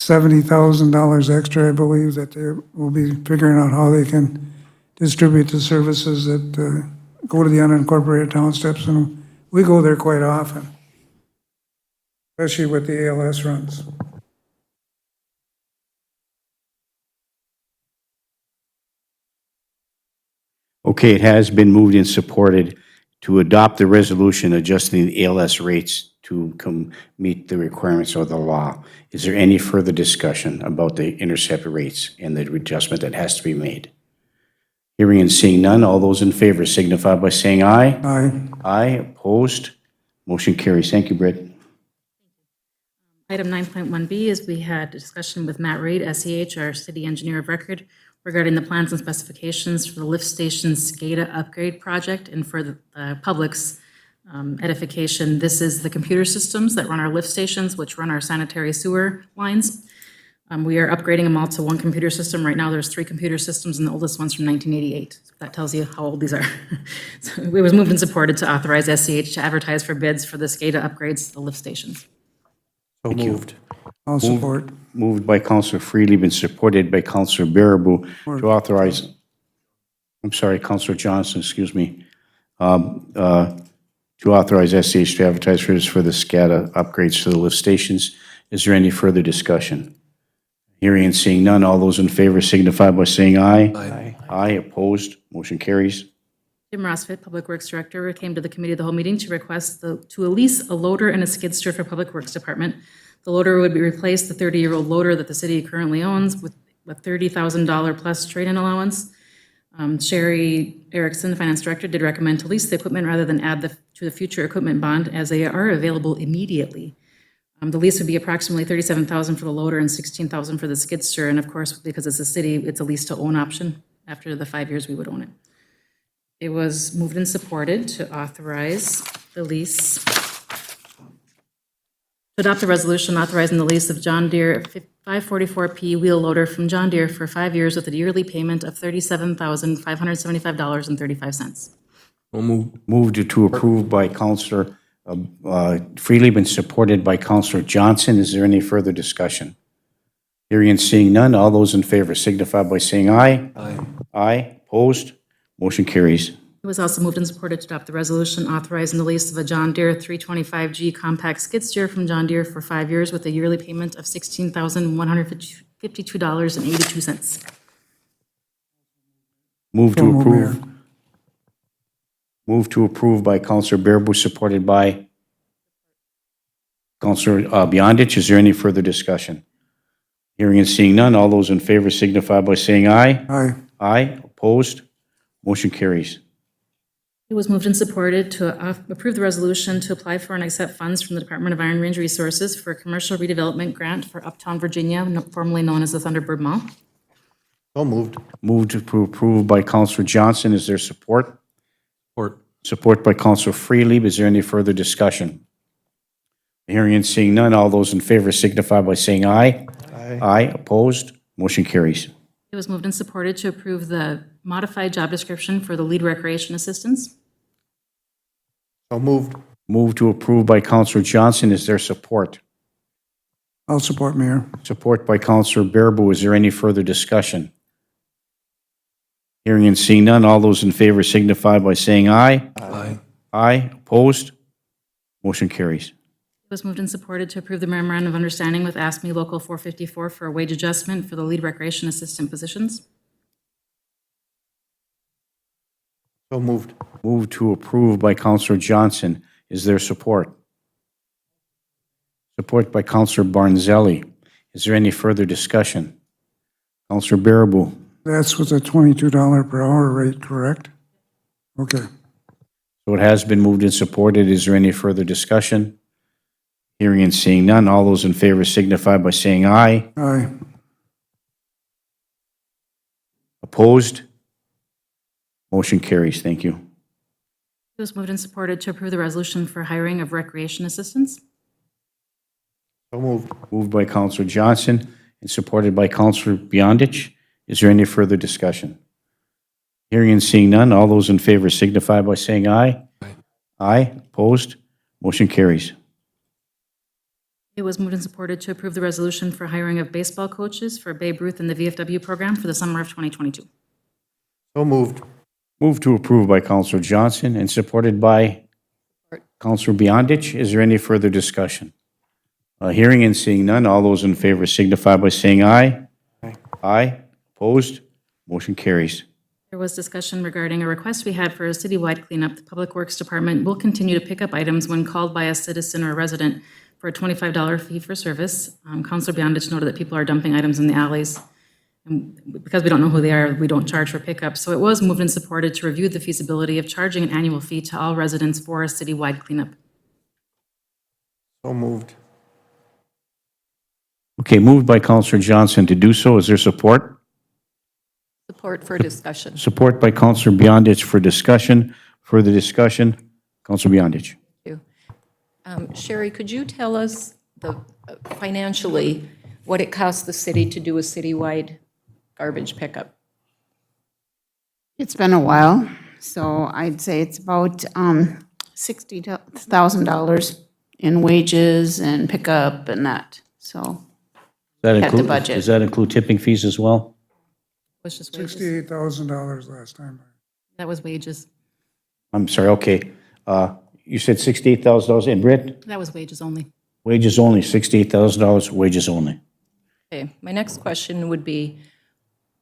$70,000 extra, I believe, that they will be figuring out how they can distribute the services that go to the unincorporated townships, and we go there quite often, especially with the ALS runs. Okay, it has been moved and supported to adopt the resolution adjusting the ALS rates to meet the requirements of the law. Is there any further discussion about the intercept rates and the adjustment that has to be made? Hearing and seeing none, all those in favor signify by saying aye. Aye. Aye, opposed, motion carries. Thank you, Britt. Item 9.1B is we had a discussion with Matt Reed, SEH, our city engineer of record, regarding the plans and specifications for the lift station SCADA upgrade project. And for the public's edification, this is the computer systems that run our lift stations, which run our sanitary sewer lines. We are upgrading them all to one computer system. Right now, there's 3 computer systems, and the oldest one's from 1988. So that tells you how old these are. So it was moved and supported to authorize SEH to advertise for bids for the SCADA upgrades to the lift stations. So moved. I'll support. Moved by Counselor Freely, been supported by Counselor Baraboo to authorize, I'm sorry, Counselor Johnson, excuse me, to authorize SCH to advertise for the SCADA upgrades to the lift stations. Is there any further discussion? Hearing and seeing none, all those in favor signify by saying aye. Aye. Aye, opposed, motion carries. Jim Rossfit, Public Works Director, came to the committee of the whole meeting to request to lease a loader and a skid steer for Public Works Department. The loader would replace the 30-year-old loader that the city currently owns with a $30,000 plus trade-in allowance. Sherry Erickson, the Finance Director, did recommend to lease the equipment rather than add to the future equipment bond, as they are available immediately. The lease would be approximately $37,000 for the loader and $16,000 for the skid steer, and of course, because it's a city, it's a lease-to-own option. After the 5 years, we would own it. It was moved and supported to authorize the lease, to adopt the resolution authorizing the lease of John Deere 544P wheel loader from John Deere for 5 years with a yearly payment of $37,575.35. We'll move. Moved to approve by Counselor Freely, been supported by Counselor Johnson. Is there any further discussion? Hearing and seeing none, all those in favor signify by saying aye. Aye. Aye, opposed, motion carries. It was also moved and supported to adopt the resolution authorizing the lease of a John Deere 325G compact skid steer from John Deere for 5 years with a yearly payment of $16,152.82. Move to So moved, approve. Mayor. Move to approve by Counselor Baraboo, supported by Counselor Beyondich. Is there any further discussion? Hearing and seeing none, all those in favor signify by saying aye. Aye. Aye, opposed, motion carries. It was moved and supported to approve the resolution to apply for and accept funds from the Department of Iron Range Resources for a commercial redevelopment grant for Uptown Virginia, formerly known as the Thunderbird Mall. So moved. Moved to approve by Counselor Johnson. Is there support? Support. Support by Counselor Freely. Is there any further discussion? Hearing and seeing none, all those in favor signify by saying aye. Aye. Aye, opposed, motion carries. It was moved and supported to approve the modified job description for the lead recreation assistants. So moved. Moved to approve by Counselor Johnson. Is there support? I'll support, Mayor. Support by Counselor Baraboo. Is there any further discussion? Hearing and seeing none, all those in favor signify by saying aye. Aye. Aye, opposed, motion carries. It was moved and supported to approve the memorandum of understanding with ASME Local 454 for a wage adjustment for the lead recreation assistant positions. So moved. Moved to approve by Counselor Johnson. Is there support? Support by Counselor Barnzelli. Is there any further discussion? Counselor Baraboo. That's with a $22 per hour rate, correct? Okay. So it has been moved and supported. Is there any further discussion? Hearing and seeing none, all those in favor signify by saying aye. Aye. Opposed? Motion carries. Thank you. It was moved and supported to approve the resolution for hiring of recreation assistants. So moved. Moved by Counselor Johnson and supported by Counselor Beyondich. Is there any further discussion? Hearing and seeing none, all those in favor signify by saying aye. Aye. Opposed? Motion carries. It was moved and supported to approve the resolution for hiring of baseball coaches for Babe Ruth and the VFW program for the summer of 2022. So moved. Moved to approve by Counselor Johnson and supported by Counselor Beyondich. Is there any further discussion? Hearing and seeing none, all those in favor signify by saying aye. Aye. Opposed? Motion carries. There was discussion regarding a request we had for a citywide cleanup. The Public Works Department will continue to pick up items when called by a citizen or a resident for a $25 fee for service. Counselor Beyondich noted that people are dumping items in the alleys. And because we don't know who they are, we don't charge for pickup. So it was moved and supported to review the feasibility of charging an annual fee to all residents for a citywide cleanup. So moved. Okay, moved by Counselor Johnson to do so. Is there support? Support for discussion. Support by Counselor Beyondich for discussion. Further discussion? Counselor Beyondich. Sherry, could you tell us financially what it costs the city to do a citywide garbage pickup? It's been a while, so I'd say it's about $60,000 in wages and pickup and that, so. At the budget. Does that include tipping fees as well? Was just wages. $68,000 last time. That was wages. I'm sorry, okay. You said $68,000 and Britt? That was wages only. Wages only, $68,000, wages only. Okay, my next question would be,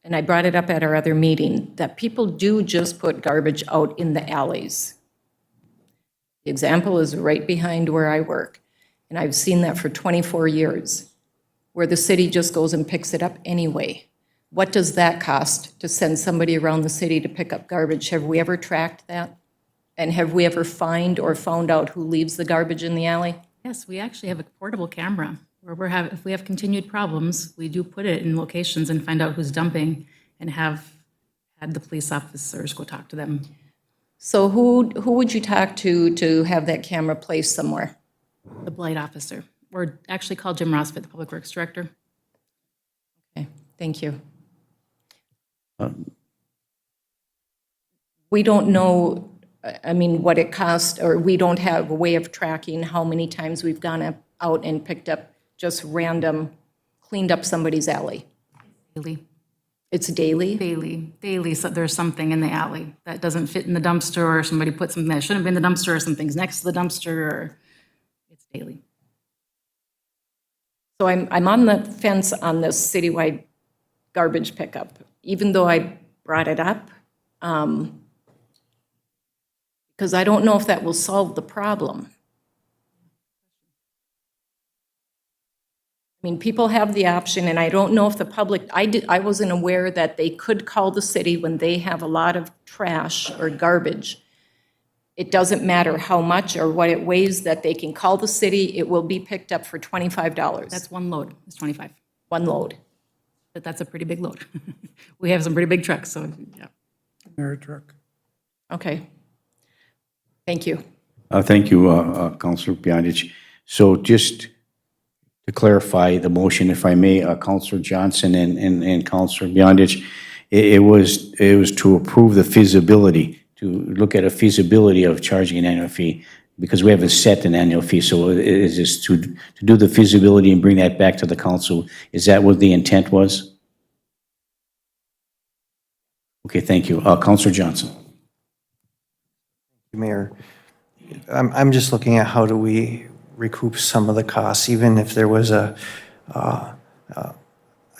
and I brought it up at our other meeting, that people do just put garbage out in the alleys. The example is right behind where I work, and I've seen that for 24 years, where the city just goes and picks it up anyway. What does that cost to send somebody around the city to pick up garbage? Have we ever tracked that? And have we ever found out who leaves the garbage in the alley? Yes, we actually have a portable camera where if we have continued problems, we do put it in locations and find out who's dumping and have had the police officers go talk to them. So who would you talk to have that camera placed somewhere? The blight officer, or actually call Jim Rosfit, the Public Works Director. Okay, thank you. We don't know, what it costs, or we don't have a way of tracking how many times we've gone out and picked up just cleaned up somebody's alley. Daily. It's daily? Daily, so there's something in the alley that doesn't fit in the dumpster, or somebody put something that shouldn't be in the dumpster, or something's next to the dumpster, or it's daily. So I'm on the fence on this citywide garbage pickup, even though I brought it up, because I don't know if that will solve the problem. People have the option, and I don't know if the public, I wasn't aware that they could call the city when they have a lot of trash or garbage. It doesn't matter how much or what it weighs, that they can call the city, it will be picked up for $25. That's one load, it's 25. One load. But that's a pretty big load. We have some pretty big trucks, so, yeah. Air truck. Okay. Thank you. Thank you, Counselor Beyondich. So just to clarify the motion, if I may, Counselor Johnson and Counselor Beyondich, it was to approve the feasibility, to look at a feasibility of charging an annual fee, because we haven't set an annual fee. So is this to do the feasibility and bring that back to the council? Is that what the intent was? Okay, thank you. Counselor Johnson. Mayor, I'm just looking at how do we recoup some of the costs, even if there was I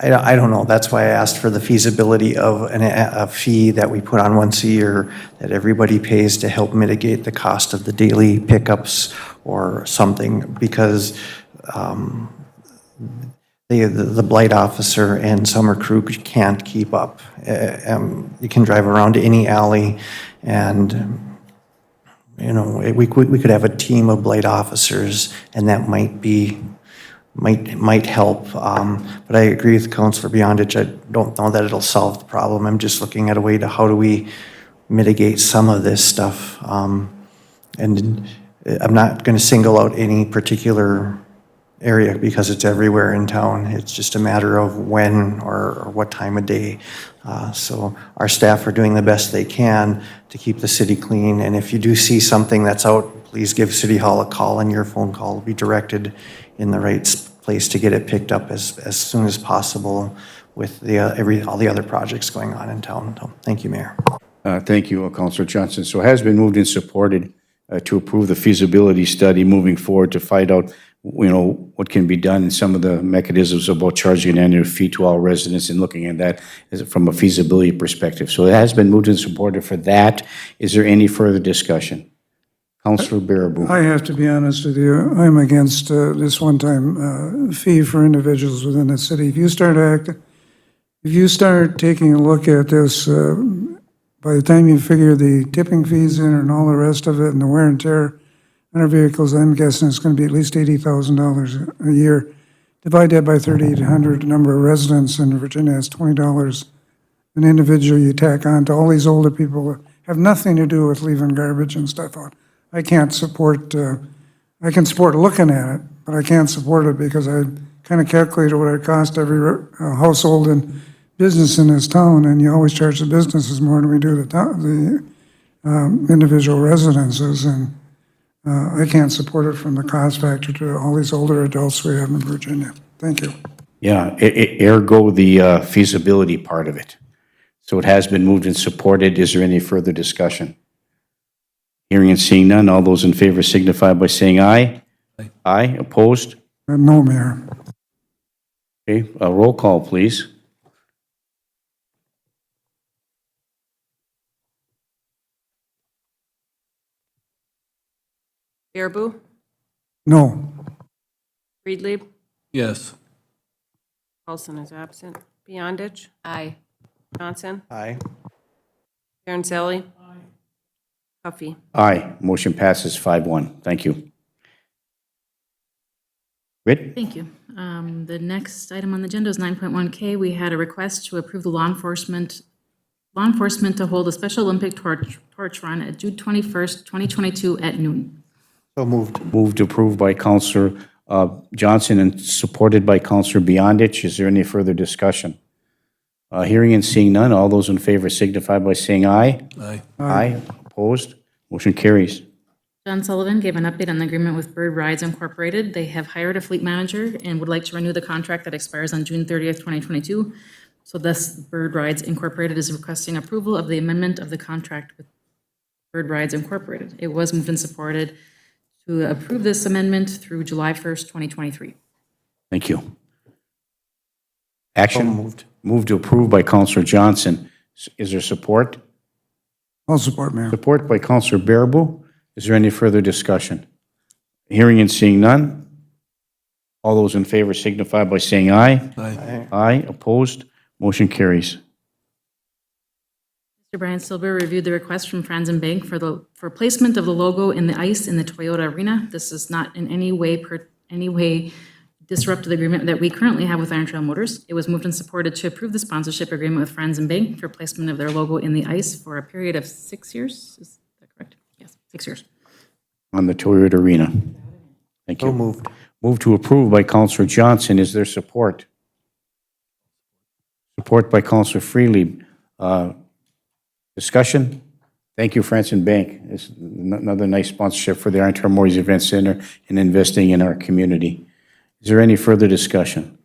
don't know. That's why I asked for the feasibility of a fee that we put on once a year that everybody pays to help mitigate the cost of the daily pickups or something, because the blight officer and summer crew can't keep up. You can drive around any alley and we could have a team of blight officers, and that might help. But I agree with Councilor Beyondich. I don't know that it'll solve the problem. I'm just looking at a way to how do we mitigate some of this stuff. And I'm not going to single out any particular area because it's everywhere in town. It's just a matter of when or what time of day. So our staff are doing the best they can to keep the city clean. And if you do see something that's out, please give City Hall a call, and your phone call will be directed in the right place to get it picked up as soon as possible with all the other projects going on in town. So, thank you, Mayor. Thank you, Councilor Johnson. So it has been moved and supported to approve the feasibility study moving forward to find out, what can be done and some of the mechanisms about charging an annual fee to all residents and looking at that from a feasibility perspective. So it has been moved and supported for that. Is there any further discussion? Councilor Baraboo. I have to be honest with you, I'm against this one-time fee for individuals within the city. If you start taking a look at this, by the time you figure the tipping fees in and all the rest of it and the wear and tear on our vehicles, I'm guessing it's going to be at least $80,000 a year. Divide that by 3,800, the number of residents in Virginia is $20 an individual you tack on to all these older people who have nothing to do with leaving garbage and stuff out. I can't support, I can support looking at it, but I can't support it because I kind of calculated what it cost every household and business in this town, and you always charge the businesses more than we do the individual residences, and I can't support it from the cost factor to all these older adults we have in Virginia. Thank you. Yeah, ergo the feasibility part of it. So it has been moved and supported. Is there any further discussion? Hearing and seeing none, all those in favor signify by saying aye. Aye. Aye, opposed? No, Mayor. Okay, a roll call, please. Baraboo, No. Friedlieb, Yes. Paulson is absent. Beyondich, Aye. Johnson, Aye. Karen Sally. Huffy. Aye, motion passes 5-1. Thank you. Britt? Thank you. The next item on the agenda is 9.1K. We had a request to approve the law enforcement to hold a Special Olympic torch run at June 21st, 2022 at noon. So moved. Moved to approve by Councilor Johnson and supported by Councilor Beyondich. Is there any further discussion? Hearing and seeing none, all those in favor signify by saying aye. Aye. Aye. Opposed? Motion carries. John Sullivan gave an update on the agreement with Bird Rides Incorporated. They have hired a fleet manager and would like to renew the contract that expires on June 30th, 2022. So thus, Bird Rides Incorporated is requesting approval of the amendment of the contract with Bird Rides Incorporated. It was moved and supported to approve this amendment through July 1st, 2023. Thank you. Action? So moved. Moved to approve by Councilor Johnson. Is there support? I'll support, Mayor. Support by Councilor Baraboo. Is there any further discussion? Hearing and seeing none, all those in favor signify by saying aye. Aye. Aye. Opposed? Motion carries. Mr. Brian Silver reviewed the request from Franz and Bank for placement of the logo in the ice in the Toyota Arena. This is not in any way disrupt the agreement that we currently have with Iron Trail Motors. It was moved and supported to approve the sponsorship agreement with Franz and Bank for placement of their logo in the ice for a period of 6 years. Is that correct? Yes, 6 years. On the Toyota Arena. Thank So you. moved. Move to approve by Councilor Johnson. Is there support? Support by Councilor Freely. Discussion? Thank you, Francis Bank. It's another nice sponsorship for the Iron Trail Motors Event Center and investing in our community. Is there any further discussion?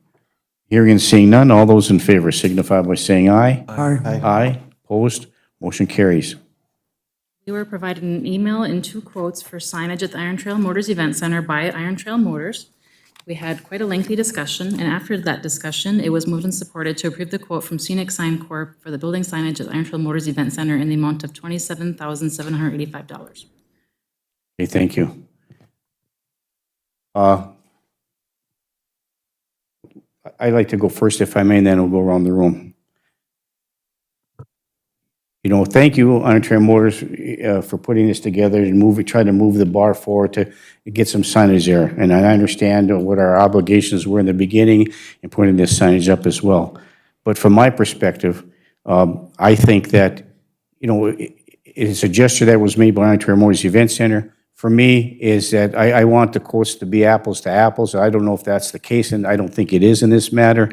Hearing and seeing none, all those in favor signify by saying aye. Aye. Aye. Opposed? Motion carries. We were provided an email and 2 quotes for signage at the Iron Trail Motors Event Center by Iron Trail Motors. We had quite a lengthy discussion, and after that discussion, it was moved and supported to approve the quote from Scenic Sign Corp. for the building signage at Iron Trail Motors Event Center in the amount of $27,785. Okay, thank you. I'd like to go first, if I may, and then we'll go around the room. Thank you, Iron Trail Motors, for putting this together and try to move the bar forward to get some signage there. And I understand what our obligations were in the beginning in putting this signage up as well. But from my perspective, I think that, it's a gesture that was made by Iron Trail Motors Event Center for me is that I want the quotes to be apples to apples. I don't know if that's the case, and I don't think it is in this matter.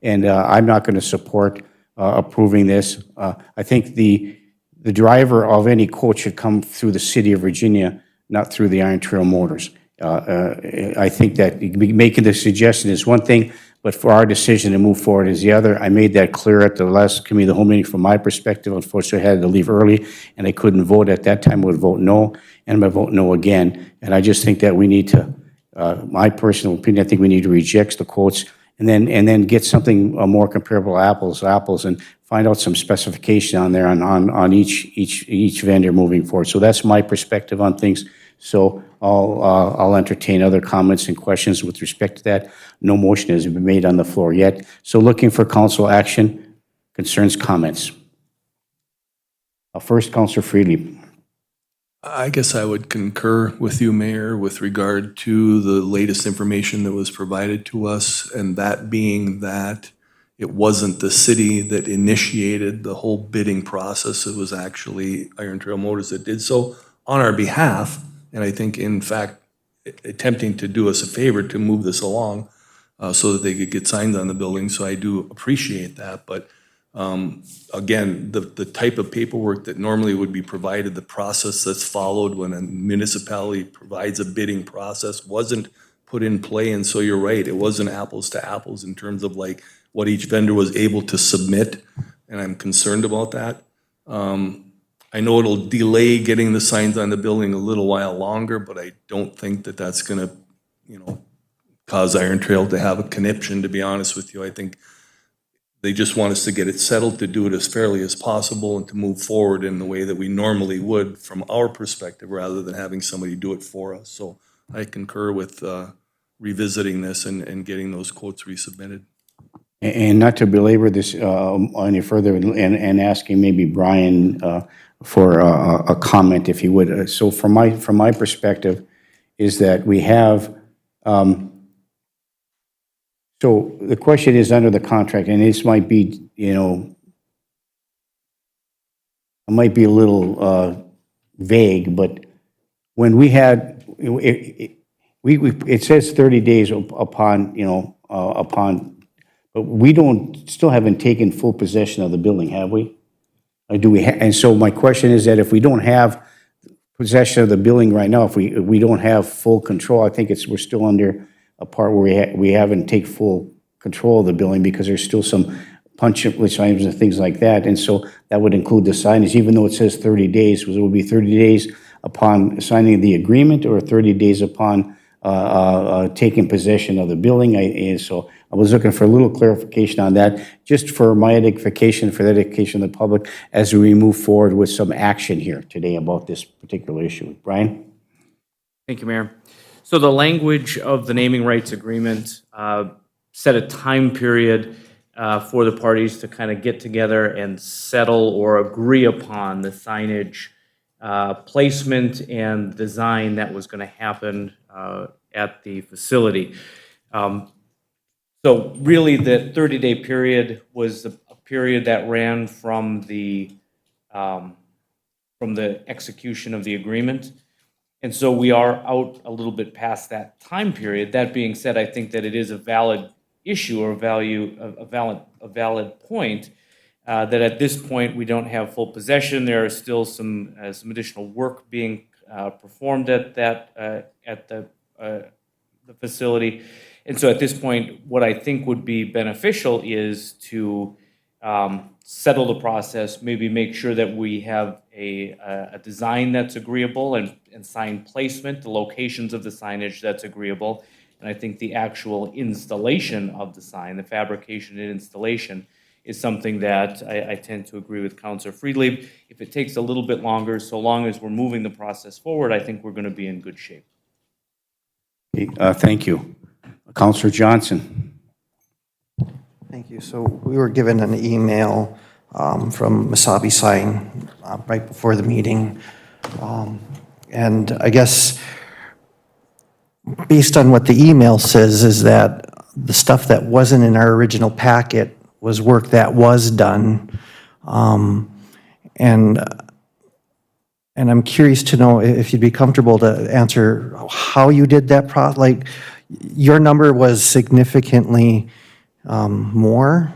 And I'm not going to support approving this. I think the driver of any quote should come through the city of Virginia, not through the Iron Trail Motors. I think that making the suggestion is one thing, but for our decision to move forward is the other. I made that clear at the last committee of the whole meeting from my perspective. Unfortunately, I had to leave early, and I couldn't vote at that time. I would vote no, and I'm going to vote no again. And I just think that we need to, my personal opinion, I think we need to reject the quotes and then get something more comparable apples to apples and find out some specification on there on each vendor moving forward. So that's my perspective on things. So I'll entertain other comments and questions with respect to that. No motion has been made on the floor yet. So looking for council action, concerns, comments. First, Councilor Freely. I guess I would concur with you, Mayor, with regard to the latest information that was provided to us, and that being that it wasn't the city that initiated the whole bidding process. It was actually Iron Trail Motors that did so on our behalf, and I think, in fact, attempting to do us a favor to move this along so that they could get signs on the building. So I do appreciate that, but again, the type of paperwork that normally would be provided, the process that's followed when a municipality provides a bidding process wasn't put in play. And so you're right, it wasn't apples to apples in terms of like what each vendor was able to submit. And I'm concerned about that. I know it'll delay getting the signs on the building a little while longer, but I don't think that that's gonna, cause Iron Trail to have a conniption, to be honest with you. I think they just want us to get it settled, to do it as fairly as possible, and to move forward in the way that we normally would from our perspective, rather than having somebody do it for us. So I concur with revisiting this and getting those quotes resubmitted. And not to belabor this any further, and asking maybe Brian for a comment, if he would. So from my perspective, is that we have. So the question is under the contract, and this might be, it might be a little vague, but when we had, it says 30 days upon, but we still haven't taken full possession of the building, have we? Or do we? And so my question is that if we don't have possession of the building right now, if we don't have full control, I think we're still under a part where we haven't take full control of the building, because there's still some punch list items and things like that. And so that would include the signage, even though it says 30 days, it would be 30 days upon signing the agreement, or 30 days upon taking possession of the building. And so I was looking for a little clarification on that, just for my edification, for the edification of the public, as we move forward with some action here today about this particular issue. Brian? Thank you, Mayor. So the language of the naming rights agreement set a time period for the parties to kind of get together and settle or agree upon the signage placement and design that was going to happen at the facility. So really, the 30-day period was a period that ran from the execution of the agreement. And so we are out a little bit past that time period. That being said, I think that it is a valid issue, or a valid point, that at this point we don't have full possession. There are still some additional work being performed at the facility. And so at this point, what I think would be beneficial is to settle the process, maybe make sure that we have a design that's agreeable, and sign placement, the locations of the signage that's agreeable. And I think the actual installation of the sign, the fabrication and installation, is something that I tend to agree with Councilor Friedlieb. If it takes a little bit longer, so long as we're moving the process forward, I think we're going to be in good shape. Thank you. Councilor Johnson. Thank you. So we were given an email from Masabi Sign right before the meeting. And I guess based on what the email says is that the stuff that wasn't in our original packet was work that was done. And And I'm curious to know if you'd be comfortable to answer how you did that like, your number was significantly more,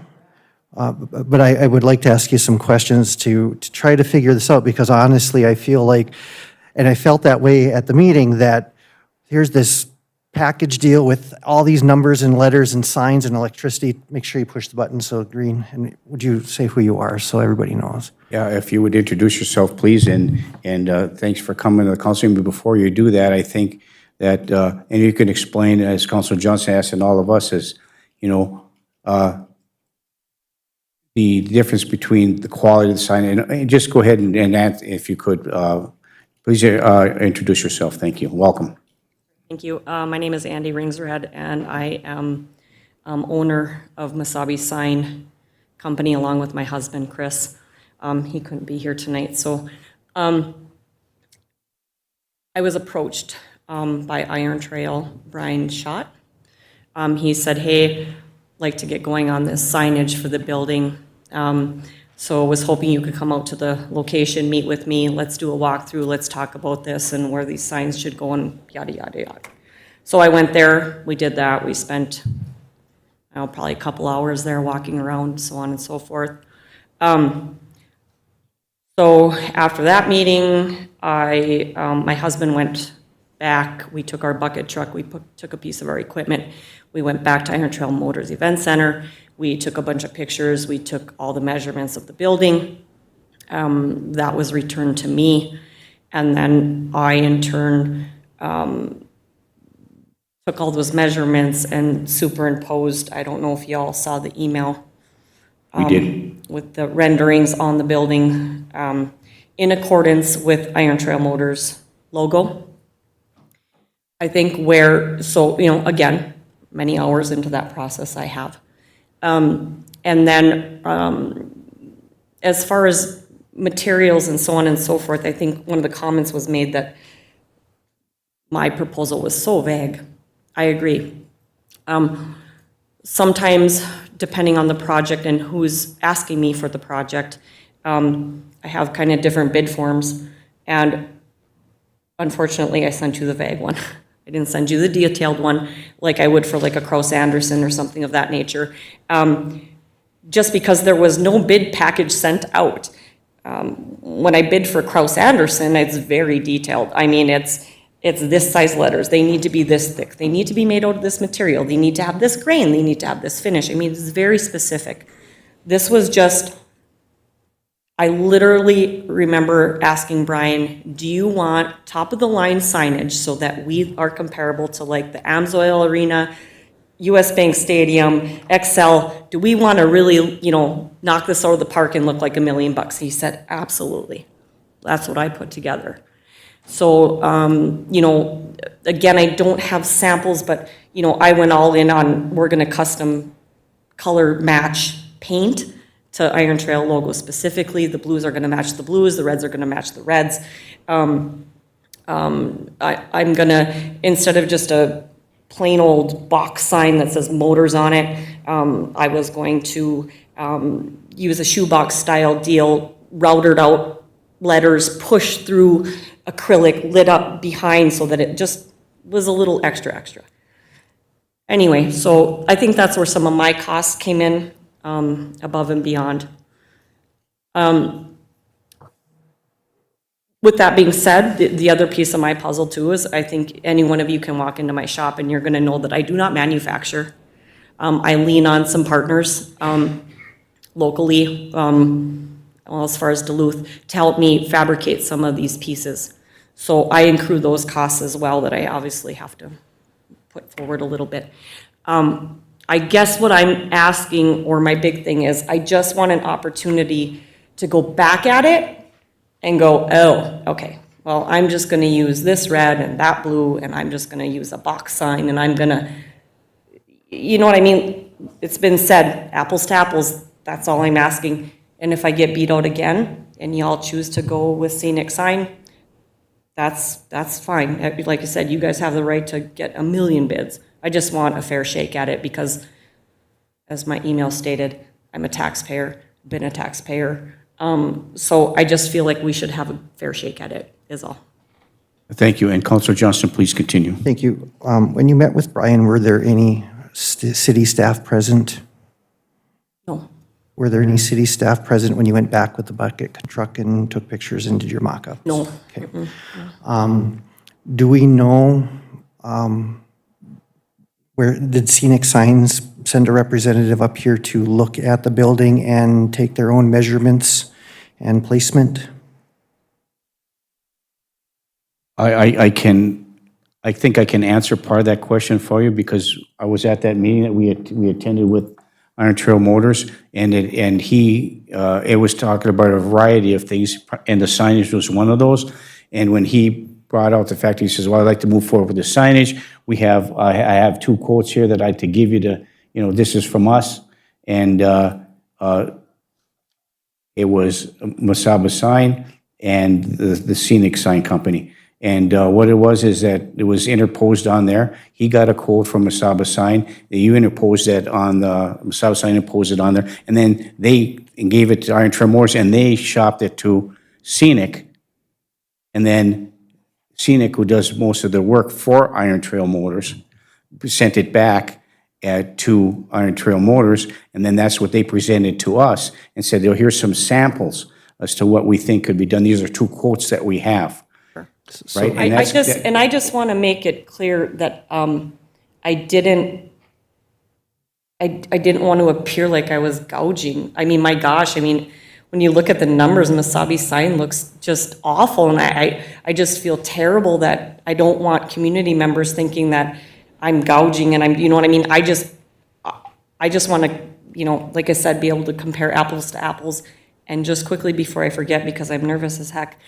but I would like to ask you some questions to try to figure this out, because honestly, I feel like, and I felt that way at the meeting, that here's this package deal with all these numbers and letters and signs and electricity. Make sure you push the button so green. And would you say who you are so everybody knows? Yeah, if you would introduce yourself, please, and thanks for coming to the council. But before you do that, I think that, and you can explain, as Councilor Johnson asked, and all of us, is, you know, the difference between the quality of the sign, and just go ahead and answer, if you could, please introduce yourself. Thank you. Welcome. Thank you. My name is Andy Ringsred, and I am owner of Masabi Sign Company, along with my husband, Chris. He couldn't be here tonight, so I was approached by Iron Trail, Brian Schott. He said, hey, I'd like to get going on this signage for the building. So was hoping you could come out to the location, meet with me, let's do a walkthrough, let's talk about this and where these signs should go and yada, yada, yada. So I went there, we did that, we spent, probably a couple hours there walking around, so on and so forth. So after that meeting, my husband went back, we took our bucket truck, we took a piece of our equipment, we went back to Iron Trail Motors Event Center, we took a bunch of pictures, we took all the measurements of the building. That was returned to me. And then I, in turn, took all those measurements and superimposed, I don't know if y'all saw the email. We did. With the renderings on the building, in accordance with Iron Trail Motors logo. I think so, again, many hours into that process I have. And then as far as materials and so on and so forth, I think one of the comments was made that my proposal was so vague. I agree. Sometimes, depending on the project and who's asking me for the project, I have kind of different bid forms, and unfortunately, I sent you the vague one. I didn't send you the detailed one like I would for like a Kraus Anderson or something of that nature. Just because there was no bid package sent out. When I bid for Kraus Anderson, it's very detailed. I mean, it's this size letters. They need to be this thick. They need to be made out of this material. They need to have this grain. They need to have this finish. I mean, it's very specific. This was just, I literally remember asking Brian, do you want top of the line signage so that we are comparable to like the Amsoil Arena, US Bank Stadium, Excel? Do we want to really, knock this out of the park and look like $1 million? He said, absolutely. That's what I put together. So, again, I don't have samples, but, I went all in on, we're going to custom color match paint to Iron Trail logo specifically. The blues are going to match the blues, the reds are going to match the reds. I'm going to, instead of just a plain old box sign that says motors on it, I was going to use a shoebox style deal, routed out letters, pushed through acrylic, lit up behind so that it just was a little extra. Anyway, so I think that's where some of my costs came in, above and beyond. With that being said, the other piece of my puzzle too is I think any one of you can walk into my shop and you're gonna know that I do not manufacture. I lean on some partners locally, as far as Duluth, to help me fabricate some of these pieces. So I include those costs as well that I obviously have to put forward a little bit. I guess what I'm asking, or my big thing is, I just want an opportunity to go back at it and go, oh, okay, well, I'm just gonna use this red and that blue, and I'm just gonna use a box sign, and I'm gonna, you know what I mean? It's been said, apples to apples, that's all I'm asking. And if I get beat out again, and y'all choose to go with scenic sign, that's fine. Like I said, you guys have the right to get 1 million bids. I just want a fair shake at it because, as my email stated, I'm a taxpayer, been a taxpayer. So I just feel like we should have a fair shake at it. is all. Thank you. And Counselor Johnston, please continue. Thank you. When you met with Brian, were there any city staff present? No, Were there any city staff present when you went back with the bucket truck and took pictures and did your mock-ups? no. Okay. Do we know, where, did Scenic Signs send a representative up here to look at the building and take their own measurements and placement? I think I can answer part of that question for you because I was at that meeting that we attended with Iron Trail Motors, and it was talking about a variety of things, and the signage was one of those. And when he brought out the fact, he says, well, I'd like to move forward with the signage. I have 2 quotes here that I had to give you to, this is from us. And it was Masaba Sign and the Scenic Sign Company. And what it was is that it was interposed on there. He got a quote from Masaba Sign. You interposed that on the, Masaba Sign imposed it on there. And then they gave it to Iron Trail Motors, and they shopped it to Scenic. And then Scenic, who does most of the work for Iron Trail Motors, sent it back to Iron Trail Motors. And then that's what they presented to us and said, here's some samples as to what we think could be done. These are 2 quotes that we have. Right? And I just want to make it clear that I didn't want to appear like I was gouging. I mean, my gosh, when you look at the numbers, Masabi Sign looks just awful, and I just feel terrible that I don't want community members thinking that I'm gouging, and you know what I mean? I just want to, like I said, be able to compare apples to apples. And just quickly before I forget, because I'm nervous as heck,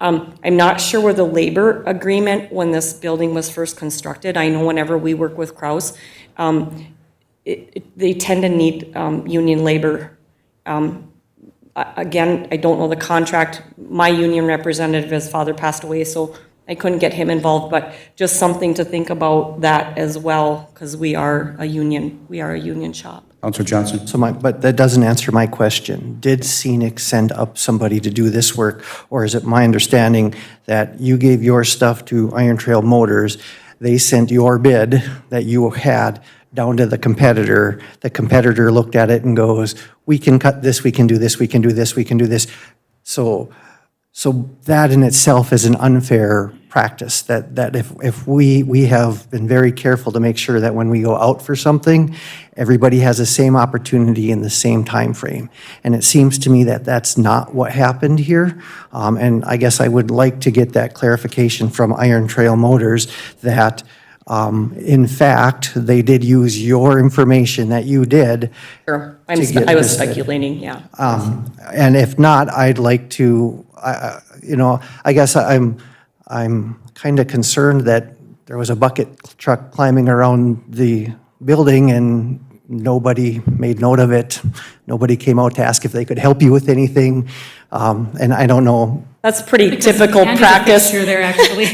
I'm not sure where the labor agreement when this building was first constructed. I know whenever we work with Kraus, they tend to need union labor. Again, I don't know the contract. My union representative, his father passed away, so I couldn't get him involved, but just something to think about that as well, because we are a union shop. Councilor Johnson. But that doesn't answer my question. Did Scenic send up somebody to do this work? Or is it my understanding that you gave your stuff to Iron Trail Motors, they sent your bid that you had down to the competitor looked at it and goes, we can cut this, we can do this, we can do this, we can do this. So that in itself is an unfair practice, that if we have been very careful to make sure that when we go out for something, everybody has the same opportunity in the same time frame. And it seems to me that that's not what happened here. And I guess I would like to get that clarification from Iron Trail Motors that in fact, they did use your information that you did. Sure, I was speculating, yeah. And if not, I'd like to, I guess I'm kind of concerned that there was a bucket truck climbing around the building and nobody made note of it. Nobody came out to ask if they could help you with anything. And I don't know. That's pretty typical Andy's practice. a fixture there, actually.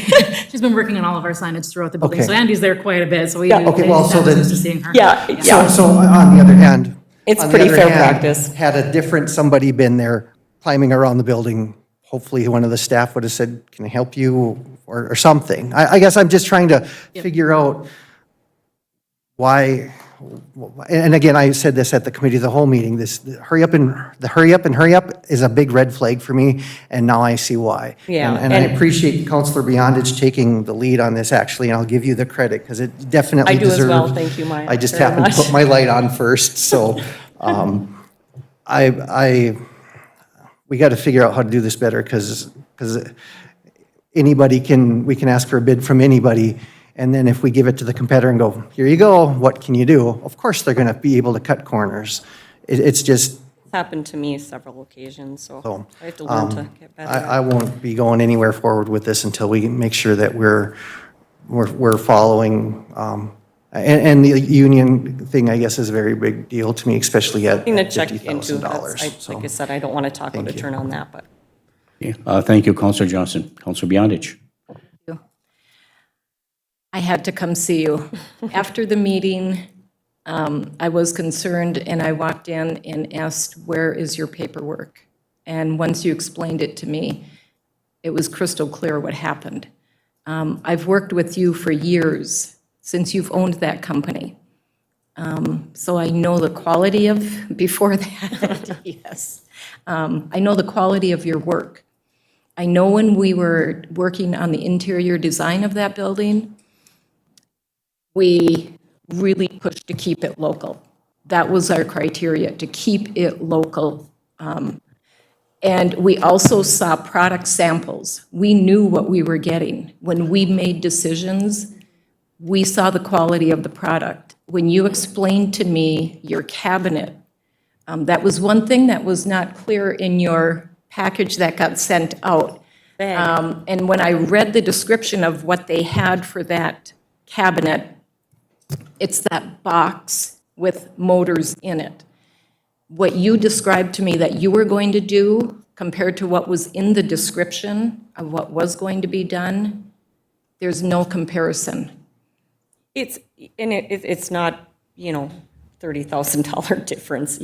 She's been working on all of our signage throughout the building, Okay. so Andy's there quite a bit, so we Yeah, okay, well, so I'm then- used to seeing her. Yeah. So on the other hand. It's on the pretty other fair hand, practice. Had a different somebody been there climbing around the building, hopefully one of the staff would have said, can I help you, or something. I guess I'm just trying to figure out why, and again, I said this at the committee of the whole meeting, the hurry up is a big red flag for me, and now I see why. Yeah, And I and- appreciate Councilor Beyondich taking the lead on this, actually, and I'll give you the credit, because it definitely I do deserved. as well, thank you, Maya, I just very happened to much. put my light on first, so, we got to figure out how to do this better, because we can ask for a bid from anybody, and then if we give it to the competitor and go, here you go, what can you do? Of course, they're going to be able to cut corners. It's just, It's happened to me several occasions, so So, I have to learn to get better. I won't be going anywhere forward with this until we make sure that we're following, and the union thing, I guess, is a very big deal to me, especially at Something to check into. $50,000. Like I said, I don't want to talk out of turn on that, but. Thank you, Councilor Johnson. Councilor Beyondich. I had to come see you. After the meeting, I was concerned, and I walked in and asked, where is your paperwork? And once you explained it to me, it was crystal clear what happened. I've worked with you for years, since you've owned that company. So I know the quality of, before that, yes. I know the quality of your work. I know when we were working on the interior design of that building, we really pushed to keep it local. That was our criteria, to keep it local. And we also saw product samples. We knew what we were getting. When we made decisions, we saw the quality of the product. When you explained to me your cabinet, that was one thing that was not clear in your package that got sent out. And when I read the description of what they had for that cabinet, it's that box with motors in it. What you described to me that you were going to do compared to what was in the description of what was going to be done, there's no comparison. It's not, $30,000 difference.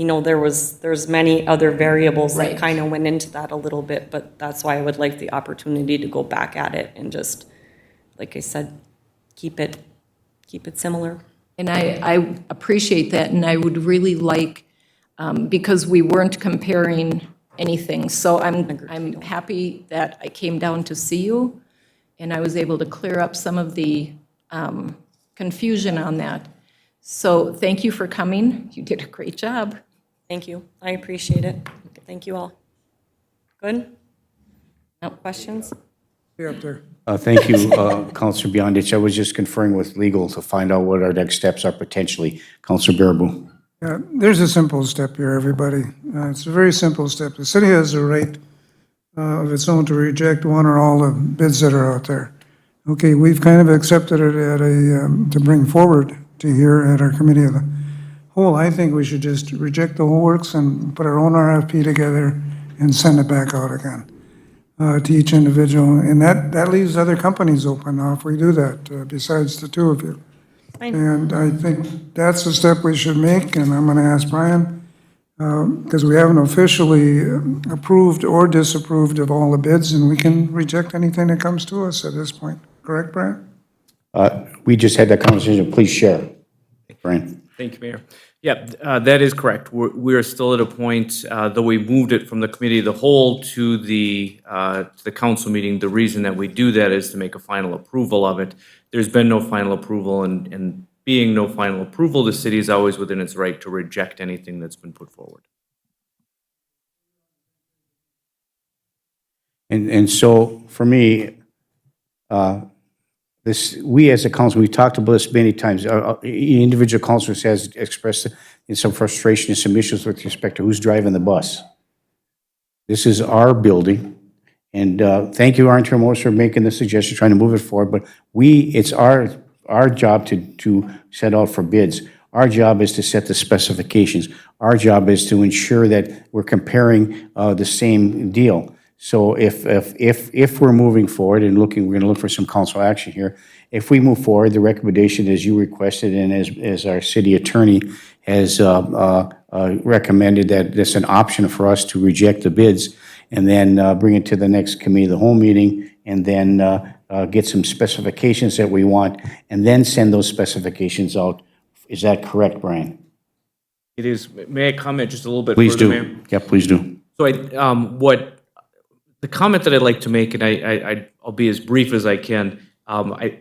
There's many other variables Right. that kind of went into that a little bit, but that's why I would like the opportunity to go back at it and just, like I said, keep it similar. And I appreciate that, and I would really like, because we weren't comparing anything, so I'm happy that I came down to see you, and I was able to clear up some of the confusion on that. So thank you for coming. You did a great job. Thank you. I appreciate it. Thank you all. Good? No questions? Stay up there. Thank you, Counselor Beyondich. I was just conferring with legal to find out what our next steps are potentially. Counselor Bearable. Yeah, there's a simple step here, everybody. It's a very simple step. The city has a right of its own to reject one or all the bids that are out there. Okay, we've kind of accepted it to bring forward to here at our committee of the whole. I think we should just reject the whole works and put our own RFP together and send it back out again to each individual. And that leaves other companies open now if we do that, besides the two of you. And I think that's the step we should make, and I'm going to ask Brian, because we haven't officially approved or disapproved of all the bids, and we can reject anything that comes to us at this point. Correct, Brian? We just had that conversation. Please share. Brian. Thank you, Mayor. Yeah, that is correct. We're still at a point, though we moved it from the committee of the whole to the council meeting. The reason that we do that is to make a final approval of it. There's been no final approval, and being no final approval, the city is always within its right to reject anything that's been put forward. And so for me, we as a council, we've talked about this many times. Individual councilors has expressed some frustration and some issues with respect to who's driving the bus. This is our building, and thank you, our interim officer, for making the suggestion, trying to move it forward. But it's our job to set out for bids. Our job is to set the specifications. Our job is to ensure that we're comparing the same deal. So if we're moving forward and we're going to look for some council action here. If we move forward, the recommendation as you requested and as our city attorney has recommended, that it's an option for us to reject the bids and then bring it to the next committee of the whole meeting and then get some specifications that we want and then send those specifications out. Is that correct, Brian? It is. May I comment just a little bit Please further, do. Mayor? Yeah, please do. So the comment that I'd like to make, and I'll be as brief as I can,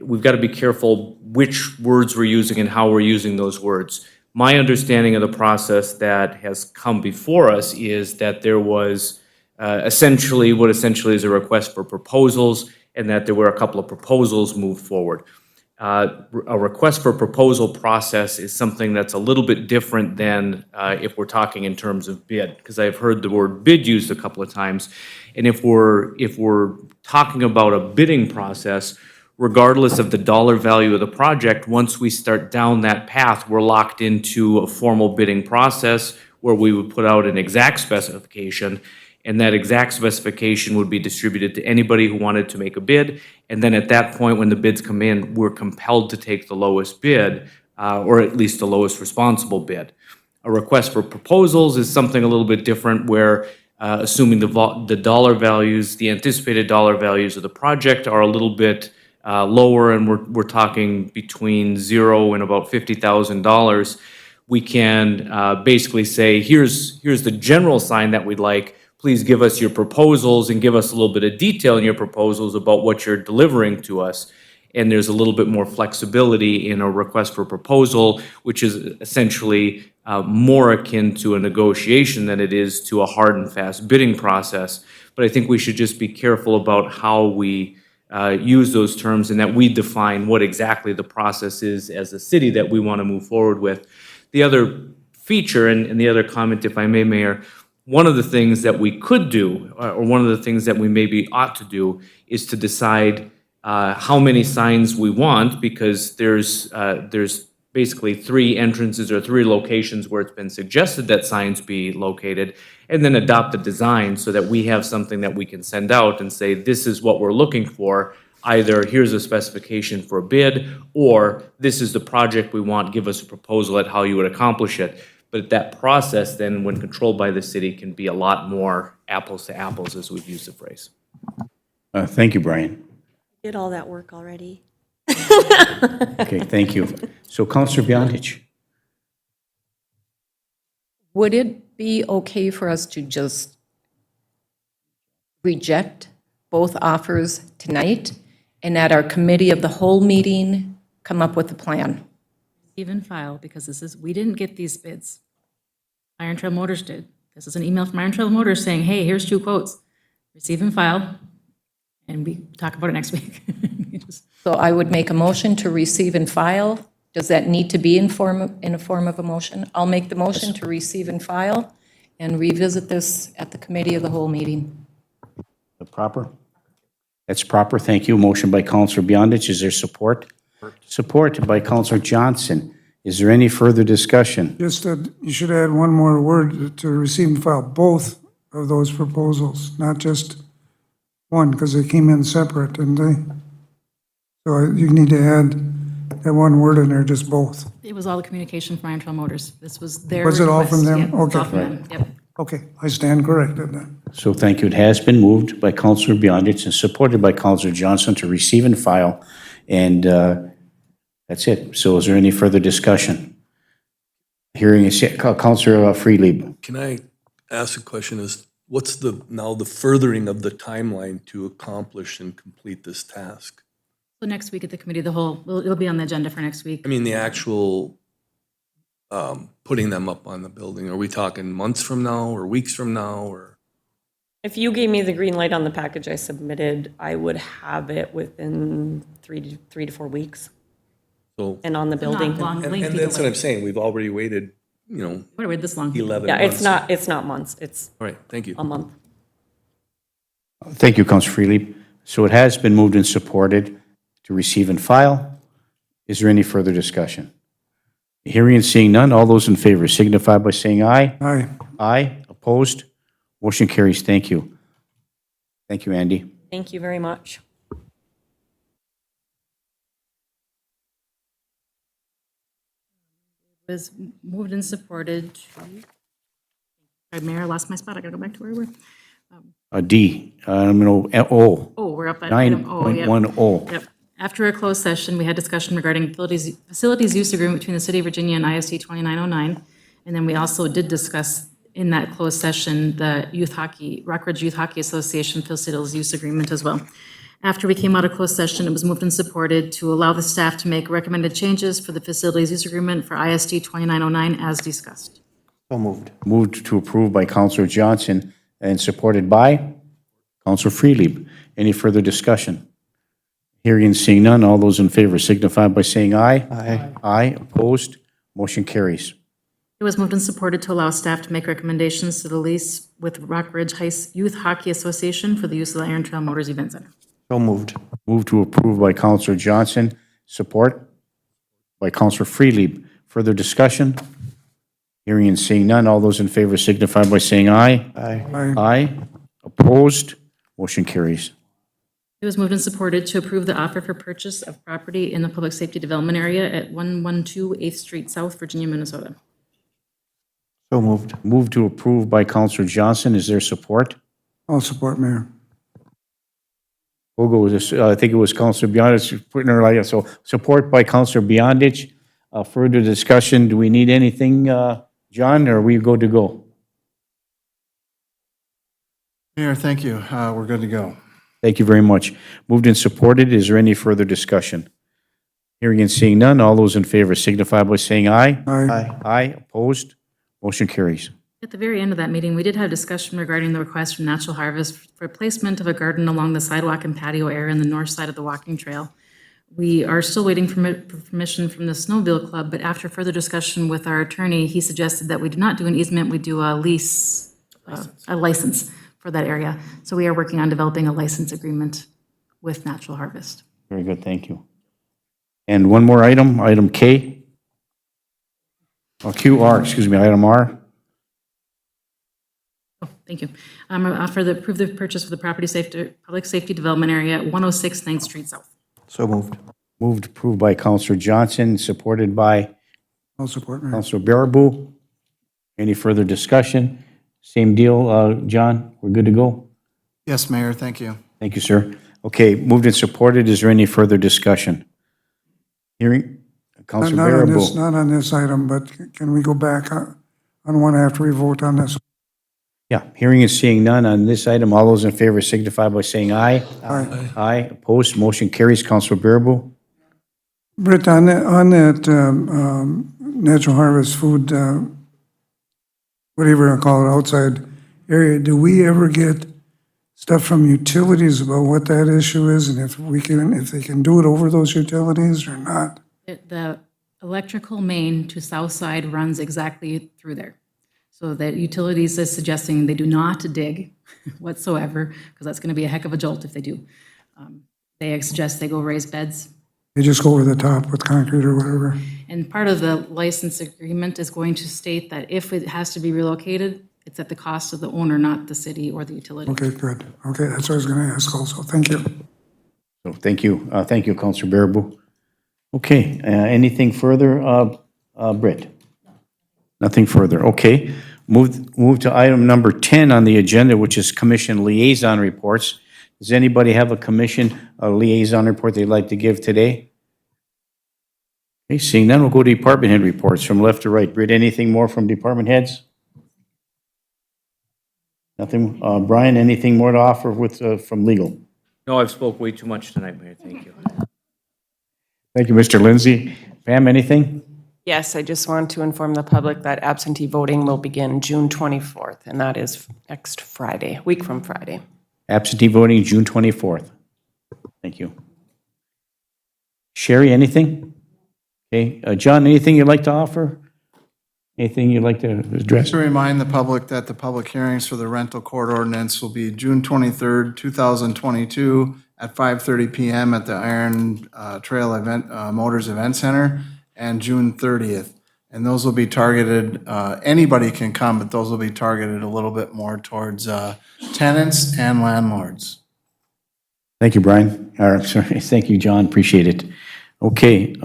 we've got to be careful which words we're using and how we're using those words. My understanding of the process that has come before us is that there was essentially is a request for proposals, and that there were a couple of proposals moved forward. A request for proposal process is something that's a little bit different than if we're talking in terms of bid, because I've heard the word bid used a couple of times. And if we're talking about a bidding process, regardless of the dollar value of the project, once we start down that path, we're locked into a formal bidding process where we would put out an exact specification, and that exact specification would be distributed to anybody who wanted to make a bid. And then at that point, when the bids come in, we're compelled to take the lowest bid, or at least the lowest responsible bid. A request for proposals is something a little bit different, where assuming the dollar values, the anticipated dollar values of the project are a little bit lower, and we're talking between $0 and about $50,000, we can basically say, here's the general sign that we'd like. Please give us your proposals and give us a little bit of detail in your proposals about what you're delivering to us. And there's a little bit more flexibility in a request for proposal, which is essentially more akin to a negotiation than it is to a hard and fast bidding process. But I think we should just be careful about how we use those terms, and that we define what exactly the process is as a city that we want to move forward with. The other feature, and the other comment, if I may, Mayor, one of the things that we could do, or one of the things that we maybe ought to do, is to decide how many signs we want, because there's basically 3 entrances or 3 locations where it's been suggested that signs be located, and then adopt a design so that we have something that we can send out and say, this is what we're looking for. Either here's a specification for a bid, or this is the project we want, give us a proposal at how you would accomplish it. But that process then, when controlled by the city, can be a lot more apples to apples, as we've used the phrase. Thank you, Brian. Did all that work already? Okay, thank you. So Counselor Beyondich. Would it be okay for us to just reject both offers tonight, and at our committee of the whole meeting, come up with a plan? Even file, because we didn't get these bids. Iron Trail Motors did. This is an email from Iron Trail Motors saying, hey, here's 2 quotes. Receive and file, and we talk about it next week. So I would make a motion to receive and file. Does that need to be in a form of a motion? I'll make the motion to receive and file and revisit this at the committee of the whole meeting. Proper? That's proper, thank you. Motion by Counselor Beyondich, is there support? Support by Counselor Johnson. Is there any further discussion? Just you should add one more word to receive and file both of those proposals, not just one, because they came in separate, didn't they? So you need to add that one word in there, just both. It was all the communication from Iron Trail Motors. This was their Was it all from request. them? Yeah, it's all Okay. from them. Yep. Okay, I stand corrected then. So thank you. It has been moved by Counselor Beyondich and supported by Counselor Johnson to receive and file, and that's it. So is there any further discussion? Hearing is, Counselor Freely. Can I ask a question? What's now the furthering of the timeline to accomplish and complete this task? So next week at the committee of the whole, it'll be on the agenda for next week. I mean, the actual putting them up on the building. Are we talking months from now or weeks from now, or? If you gave me the green light on the package I submitted, I would have it within 3 to 4 weeks So, and on the building. Not long, and lengthy that's what delay. I'm saying. We've already waited, What do we wait this long? 11 Yeah, months. it's not months, it's All right, thank you. a month. Thank you, Counselor Freely. So it has been moved and supported to receive and file. Is there any further discussion? Hearing and seeing none, all those in favor signify by saying aye. Aye. Aye. Opposed? Motion carries. Thank you. Thank you, Andy. Thank you very much. Was moved and supported. Sorry, Mayor, I lost my spot. I gotta go back to where we were. D, O, Oh, we're up at item O. Yep. 9.10. Yep. After a closed session, we had discussion regarding facilities use agreement between the City of Virginia and ISD 2909. And then we also did discuss in that closed session, the Rockridge Youth Hockey Association facilities use agreement as well. After we came out of closed session, it was moved and supported to allow the staff to make recommended changes for the facilities use agreement for ISD 2909 as discussed. So moved. Moved to approve by Counselor Johnson and supported by Counselor Freely. Any further discussion? Hearing and seeing none, all those in favor signify by saying aye. Aye. Aye. Opposed? Motion carries. It was moved and supported to allow staff to make recommendations to the lease with Rockridge Youth Hockey Association for the use of the Iron Trail Motors Event Center. So moved. Moved to approve by Counselor Johnson, support by Counselor Freely. Further discussion? Hearing and seeing none, all those in favor signify by saying aye. Aye. Aye. Aye. Opposed? Motion carries. It was moved and supported to approve the offer for purchase of property in the Public Safety Development Area at 112 8th Street South, Virginia, Minnesota. So moved. Moved to approve by Counselor Johnson. Is there support? I'll support, Mayor. We'll go with this. I think it was Counselor Beyondich putting her like that. So support by Counselor Beyondich. Further discussion. Do we need anything, John, or are we good to go? Mayor, thank you. We're good to go. Thank you very much. Moved and supported. Is there any further discussion? Hearing and seeing none. All those in favor signify by saying aye. Aye. Aye. Opposed? Motion carries. At the very end of that meeting, we did have discussion regarding the request from Natural Harvest for placement of a garden along the sidewalk and patio area on the north side of the walking trail. We are still waiting for permission from the Snowmobile Club, but after further discussion with our attorney, he suggested that we do not do an easement, we do a lease, a license for that area. So we are working on developing a license agreement with Natural Harvest. Very good. Thank you. And one more item, item K. QR, excuse me, item R. Oh, thank you. Approve the purchase for the public safety development area at 106 9th Street South. So moved. Moved, approved by Counselor Johnson, supported by I'll support, Mayor. Counselor Baraboo. Any further discussion? Same deal, John? We're good to go? Yes, Mayor, thank you. Thank you, sir. Okay, moved and supported. Is there any further discussion? Hearing, Counselor Baraboo. Not on this item, but can we go back on one after we vote on this? Yeah, hearing and seeing none on this item. All those in favor signify by saying aye. Aye. Aye. Opposed? Motion carries. Counselor Baraboo. Britt, on that Natural Harvest food, whatever you call it, outside area, do we ever get stuff from utilities about what that issue is, and if they can do it over those utilities or not? The electrical main to south side runs exactly through there. So that utilities is suggesting they do not dig whatsoever, because that's going to be a heck of a jolt if they do. They suggest they go raise beds. They just go over the top with concrete or whatever? And part of the license agreement is going to state that if it has to be relocated, it's at the cost of the owner, not the city or the utility. Okay, good. Okay, that's what I was going to ask also. Thank you. So thank you. Thank you, Counselor Baraboo. Okay, anything further, Britt? Nothing further. Okay. Move to item number 10 on the agenda, which is commission liaison reports. Does anybody have a commission liaison report they'd like to give today? Okay, seeing none, we'll go to department head reports from left to right. Britt, anything more from department heads? Nothing. Brian, anything more to offer from legal? No, I've spoke way too much tonight, Mayor. Thank you. Thank you, Mr. Lindsay. Pam, anything? Yes, I just want to inform the public that absentee voting will begin June 24th, and that is next Friday, week from Friday. Absentee voting, June 24th. Thank you. Sherry, anything? Okay. John, anything you'd like to offer? Anything you'd like to address? To remind the public that the public hearings for the rental court ordinance will be June 23rd, 2022 at 5:30 PM at the Iron Trail Motors Event Center, and June 30th. And those will be targeted, anybody can come, but those will be targeted a little bit more towards tenants and landlords. Thank you, Brian. Or, sorry, thank you, John. Appreciate it. Okay.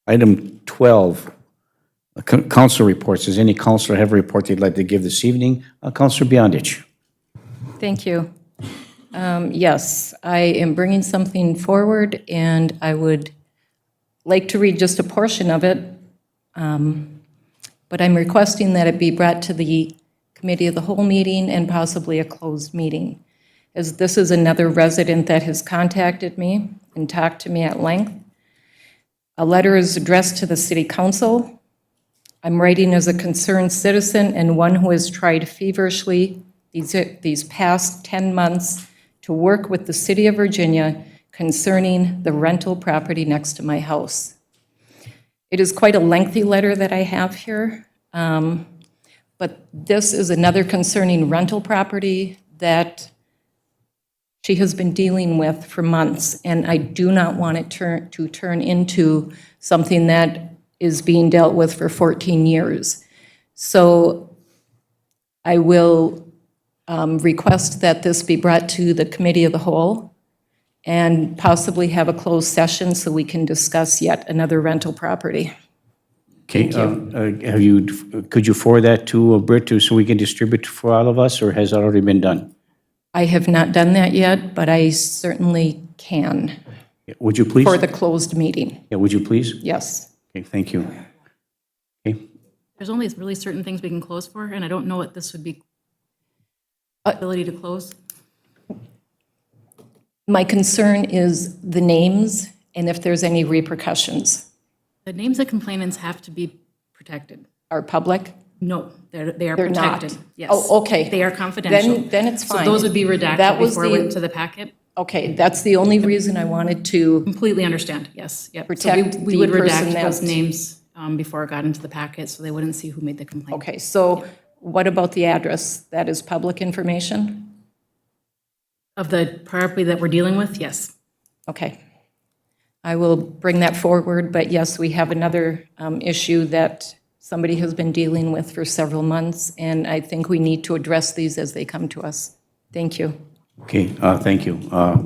Item 12, council reports. Does any councilor have a report they'd like to give this evening? Councilor Beyondich. Thank you. Yes, I am bringing something forward, and I would like to read just a portion of it, but I'm requesting that it be brought to the committee of the whole meeting and possibly a closed meeting, as this is another resident that has contacted me and talked to me at length. A letter is addressed to the city council. I'm writing as a concerned citizen and one who has tried feverishly these past 10 months to work with the city of Virginia concerning the rental property next to my house. It is quite a lengthy letter that I have here, but this is another concerning rental property that she has been dealing with for months, and I do not want it to turn into something that is being dealt with for 14 years. So I will request that this be brought to the committee of the whole and possibly have a closed session so we can discuss yet another rental property. Okay, could you forward that to Britt so we can distribute for all of us, or has that already been done? I have not done that yet, but I certainly can Would you please? for the closed meeting. Yeah, would you please? Yes. Okay, thank you. Okay, There's only really certain things we can close for, and I don't know what this would be. Ability to close? My concern is the names and if there's any repercussions. The names of complainants have to be protected. Are public? No, they are They're not. protected. Yes. Oh, okay. They are confidential. Then it's fine. So those would be That redacted was before it the- went to the packet? Okay, that's the only reason I wanted to, Completely understand, yes, yep. Protect So we the would person redact those that- names before it got into the packet, so they wouldn't see who made the complaint. okay, so what about the address? That is public information? Of the property that we're dealing with, yes. Okay. I will bring that forward, but yes, we have another issue that somebody has been dealing with for several months, and I think we need to address these as they come to us. Thank you. okay, thank you.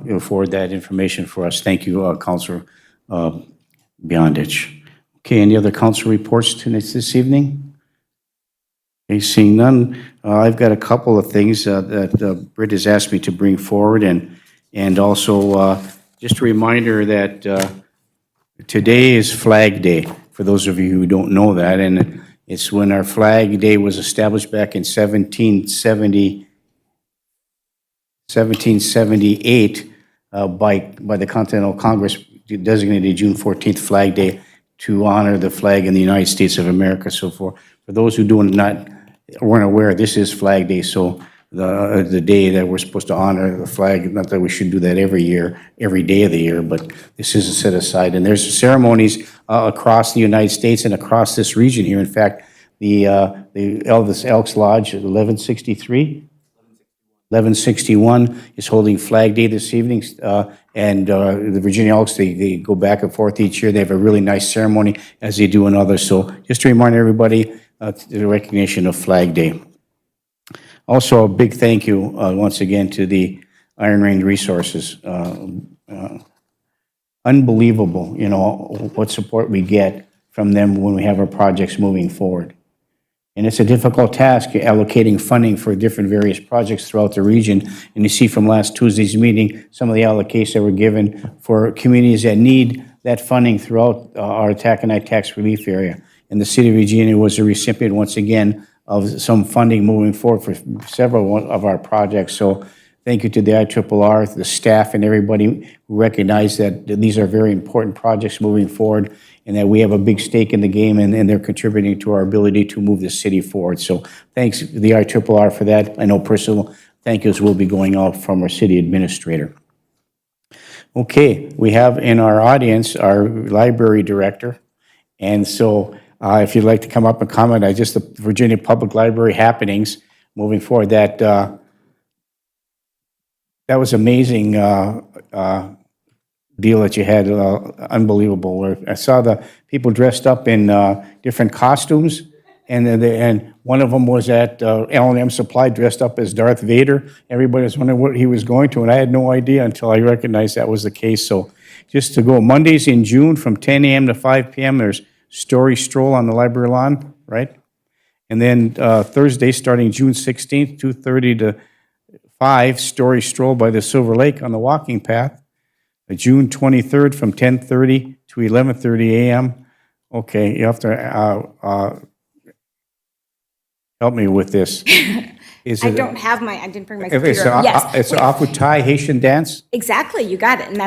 You'll forward that information for us. Thank you, Counselor Beyondich. Okay, any other council reports to this evening? Okay, seeing none, I've got a couple of things that Britt has asked me to bring forward, and also just a reminder that today is Flag Day, for those of you who don't know that, and it's when our Flag Day was established back in 1778 by the Continental Congress, designated June 14th Flag Day to honor the flag in the United States of America. So for those who weren't aware, this is Flag Day, so the day that we're supposed to honor the flag, not that we should do that every year, every day of the year, but this is set aside. And there's ceremonies across the United States and across this region here. In fact, the Elks Lodge, 1161 is holding Flag Day this evening, and the Virginia Elks, they go back and forth each year. They have a really nice ceremony, as they do in others. So just to remind everybody, the recognition of Flag Day. Also, a big thank you once again to the Iron Range Resources. Unbelievable, what support we get from them when we have our projects moving forward. And it's a difficult task allocating funding for different various projects throughout the region. And you see from last Tuesday's meeting, some of the allocations that were given for communities that need that funding throughout our taconite tax relief area. And the city of Virginia was a recipient, once again, of some funding moving forward for several of our projects. So thank you to the IRRR, the staff, and everybody who recognize that these are very important projects moving forward, and that we have a big stake in the game, and they're contributing to our ability to move the city forward. So thanks to the IRRR for that. I know personal thank yous will be going out from our city administrator. Okay, we have in our audience our library director, and so if you'd like to come up and comment on just the Virginia Public Library happenings moving forward, that was amazing deal that you had, unbelievable. Where I saw the people dressed up in different costumes, and one of them was at L&M Supply dressed up as Darth Vader. Everybody was wondering what he was going to, and I had no idea until I recognized that was the case. So just to go, Mondays in June from 10 a.m. to 5 p.m., there's Story Stroll on the library lawn, right? And then Thursday, starting June 16th, 2:30 to 5, Story Stroll by the Silver Lake on the walking path. June 23rd from 10:30 to 11:30 a.m. Okay, you have to help me with this. Is I it don't have I didn't bring my If computer. it's an Afutai Haitian dance? Exactly, you got it, and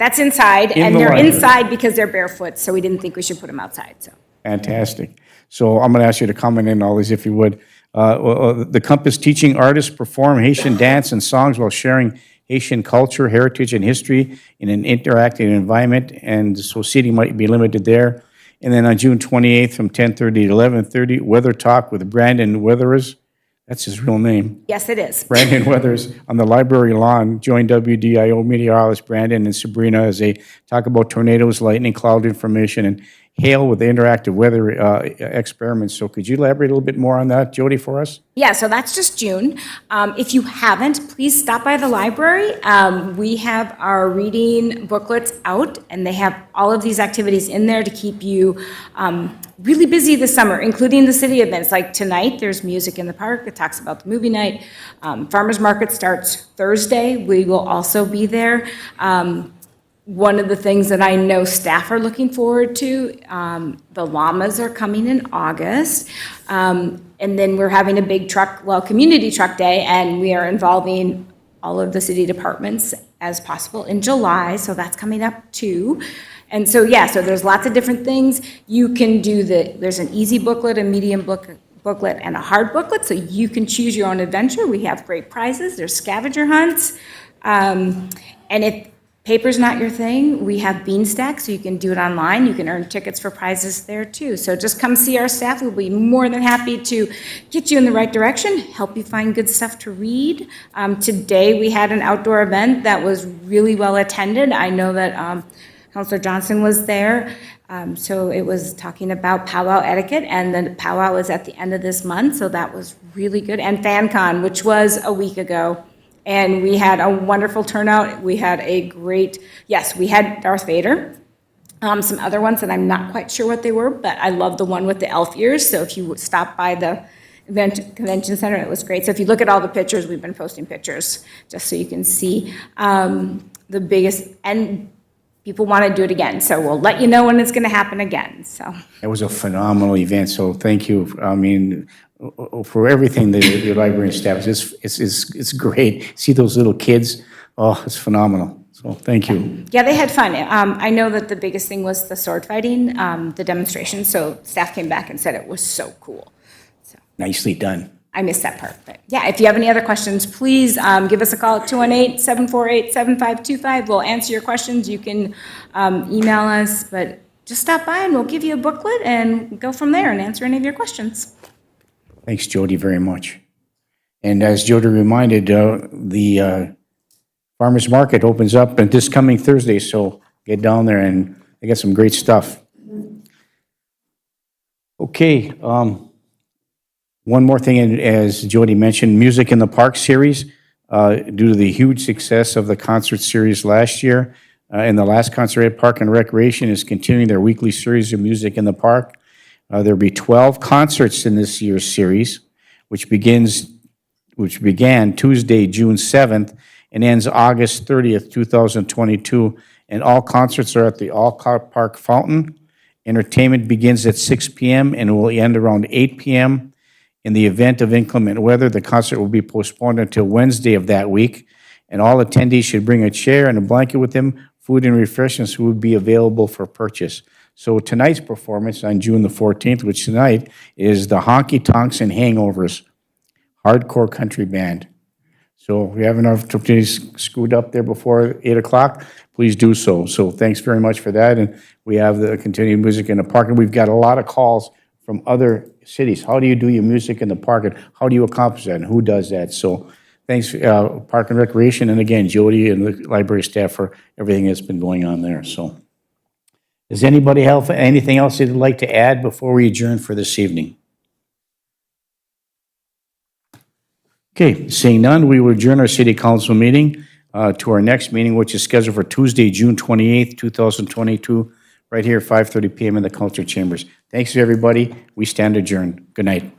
that's inside, In and the they're library. inside because they're barefoot, so we didn't think we should put them outside, so. Fantastic. So I'm going to ask you to comment in all these if you would. The Compass teaching artists perform Haitian dance and songs while sharing Haitian culture, heritage, and history in an interactive environment, and so seating might be limited there. And then on June 28th from 10:30 to 11:30, Weather Talk with Brandon Weathers. That's his real name. Yes, it is. Brandon Weathers on the library lawn. Join WDIO meteorologist Brandon and Sabrina as they talk about tornadoes, lightning, cloud information, and hail with the interactive weather experiments. So could you elaborate a little bit more on that, Jody, for us? Yeah, so that's just June. If you haven't, please stop by the library. We have our reading booklets out, and they have all of these activities in there to keep you really busy this summer, including the city events. Like tonight, there's music in the park. It talks about the movie night. Farmers Market starts Thursday. We will also be there. One of the things that I know staff are looking forward to, the llamas are coming in August. And then we're having a big community truck day, and we are involving all of the city departments as possible in July, so that's coming up too. And so, yeah, so there's lots of different things. You can do there's an easy booklet, a medium booklet, and a hard booklet, so you can choose your own adventure. We have great prizes. There's scavenger hunts. And if paper's not your thing, we have Bean Stack, so you can do it online. You can earn tickets for prizes there too. So just come see our staff. We'll be more than happy to get you in the right direction, help you find good stuff to read. Today we had an outdoor event that was really well attended. I know that Councilor Johnson was there. So it was talking about powwow etiquette, and the powwow is at the end of this month, so that was really good. And FanCon, which was a week ago. And we had a wonderful turnout. We had we had Darth Vader. Some other ones that I'm not quite sure what they were, but I love the one with the elf ears. So if you stop by the convention center, it was great. So if you look at all the pictures, we've been posting pictures just so you can see the biggest, and people want to do it again. So we'll let you know when it's going to happen again, so. It was a phenomenal event, so thank you. I mean, for everything that your library staff, it's great. See those little kids, oh, it's phenomenal. So thank you. Yeah, they had fun. I know that the biggest thing was the sword fighting, the demonstration, so staff came back and said it was so cool. So Nicely done. I missed that part, but yeah, if you have any other questions, please give us a call at 218-748-7525. We'll answer your questions. You can email us, but just stop by and we'll give you a booklet and go from there and answer any of your questions. Thanks, Jody, very much. And as Jody reminded, the farmers market opens up this coming Thursday, so get down there and they got some great stuff. Okay, one more thing, and as Jody mentioned, Music in the Park series, due to the huge success of the concert series last year, and the last concert at Park and Recreation is continuing their weekly series of Music in the Park. There'll be 12 concerts in this year's series, which began Tuesday, June 7th, and ends August 30th, 2022. And all concerts are at the Alcott Park Fountain. Entertainment begins at 6 p.m. and will end around 8 p.m. In the event of inclement weather, the concert will be postponed until Wednesday of that week, and all attendees should bring a chair and a blanket with them. Food and refreshments will be available for purchase. So tonight's performance on June the 14th, which tonight is the Honky Tonks and Hangovers, hardcore country band. So if you have enough opportunities screwed up there before 8 o'clock, please do so. So thanks very much for that. And we have the continued Music in the Park, and we've got a lot of calls from other cities. How do you do your music in the park, and how do you accomplish that, and who does that? So thanks, Park and Recreation, and again, Jody and the library staff for everything that's been going on there. So does anybody have anything else they'd like to add before we adjourn for this evening? Okay, seeing none, we will adjourn our city council meeting to our next meeting, which is scheduled for Tuesday, June 28th, 2022, right here at 5:30 p.m. in the Culture Chambers. Thanks, everybody. We stand adjourned. Good night.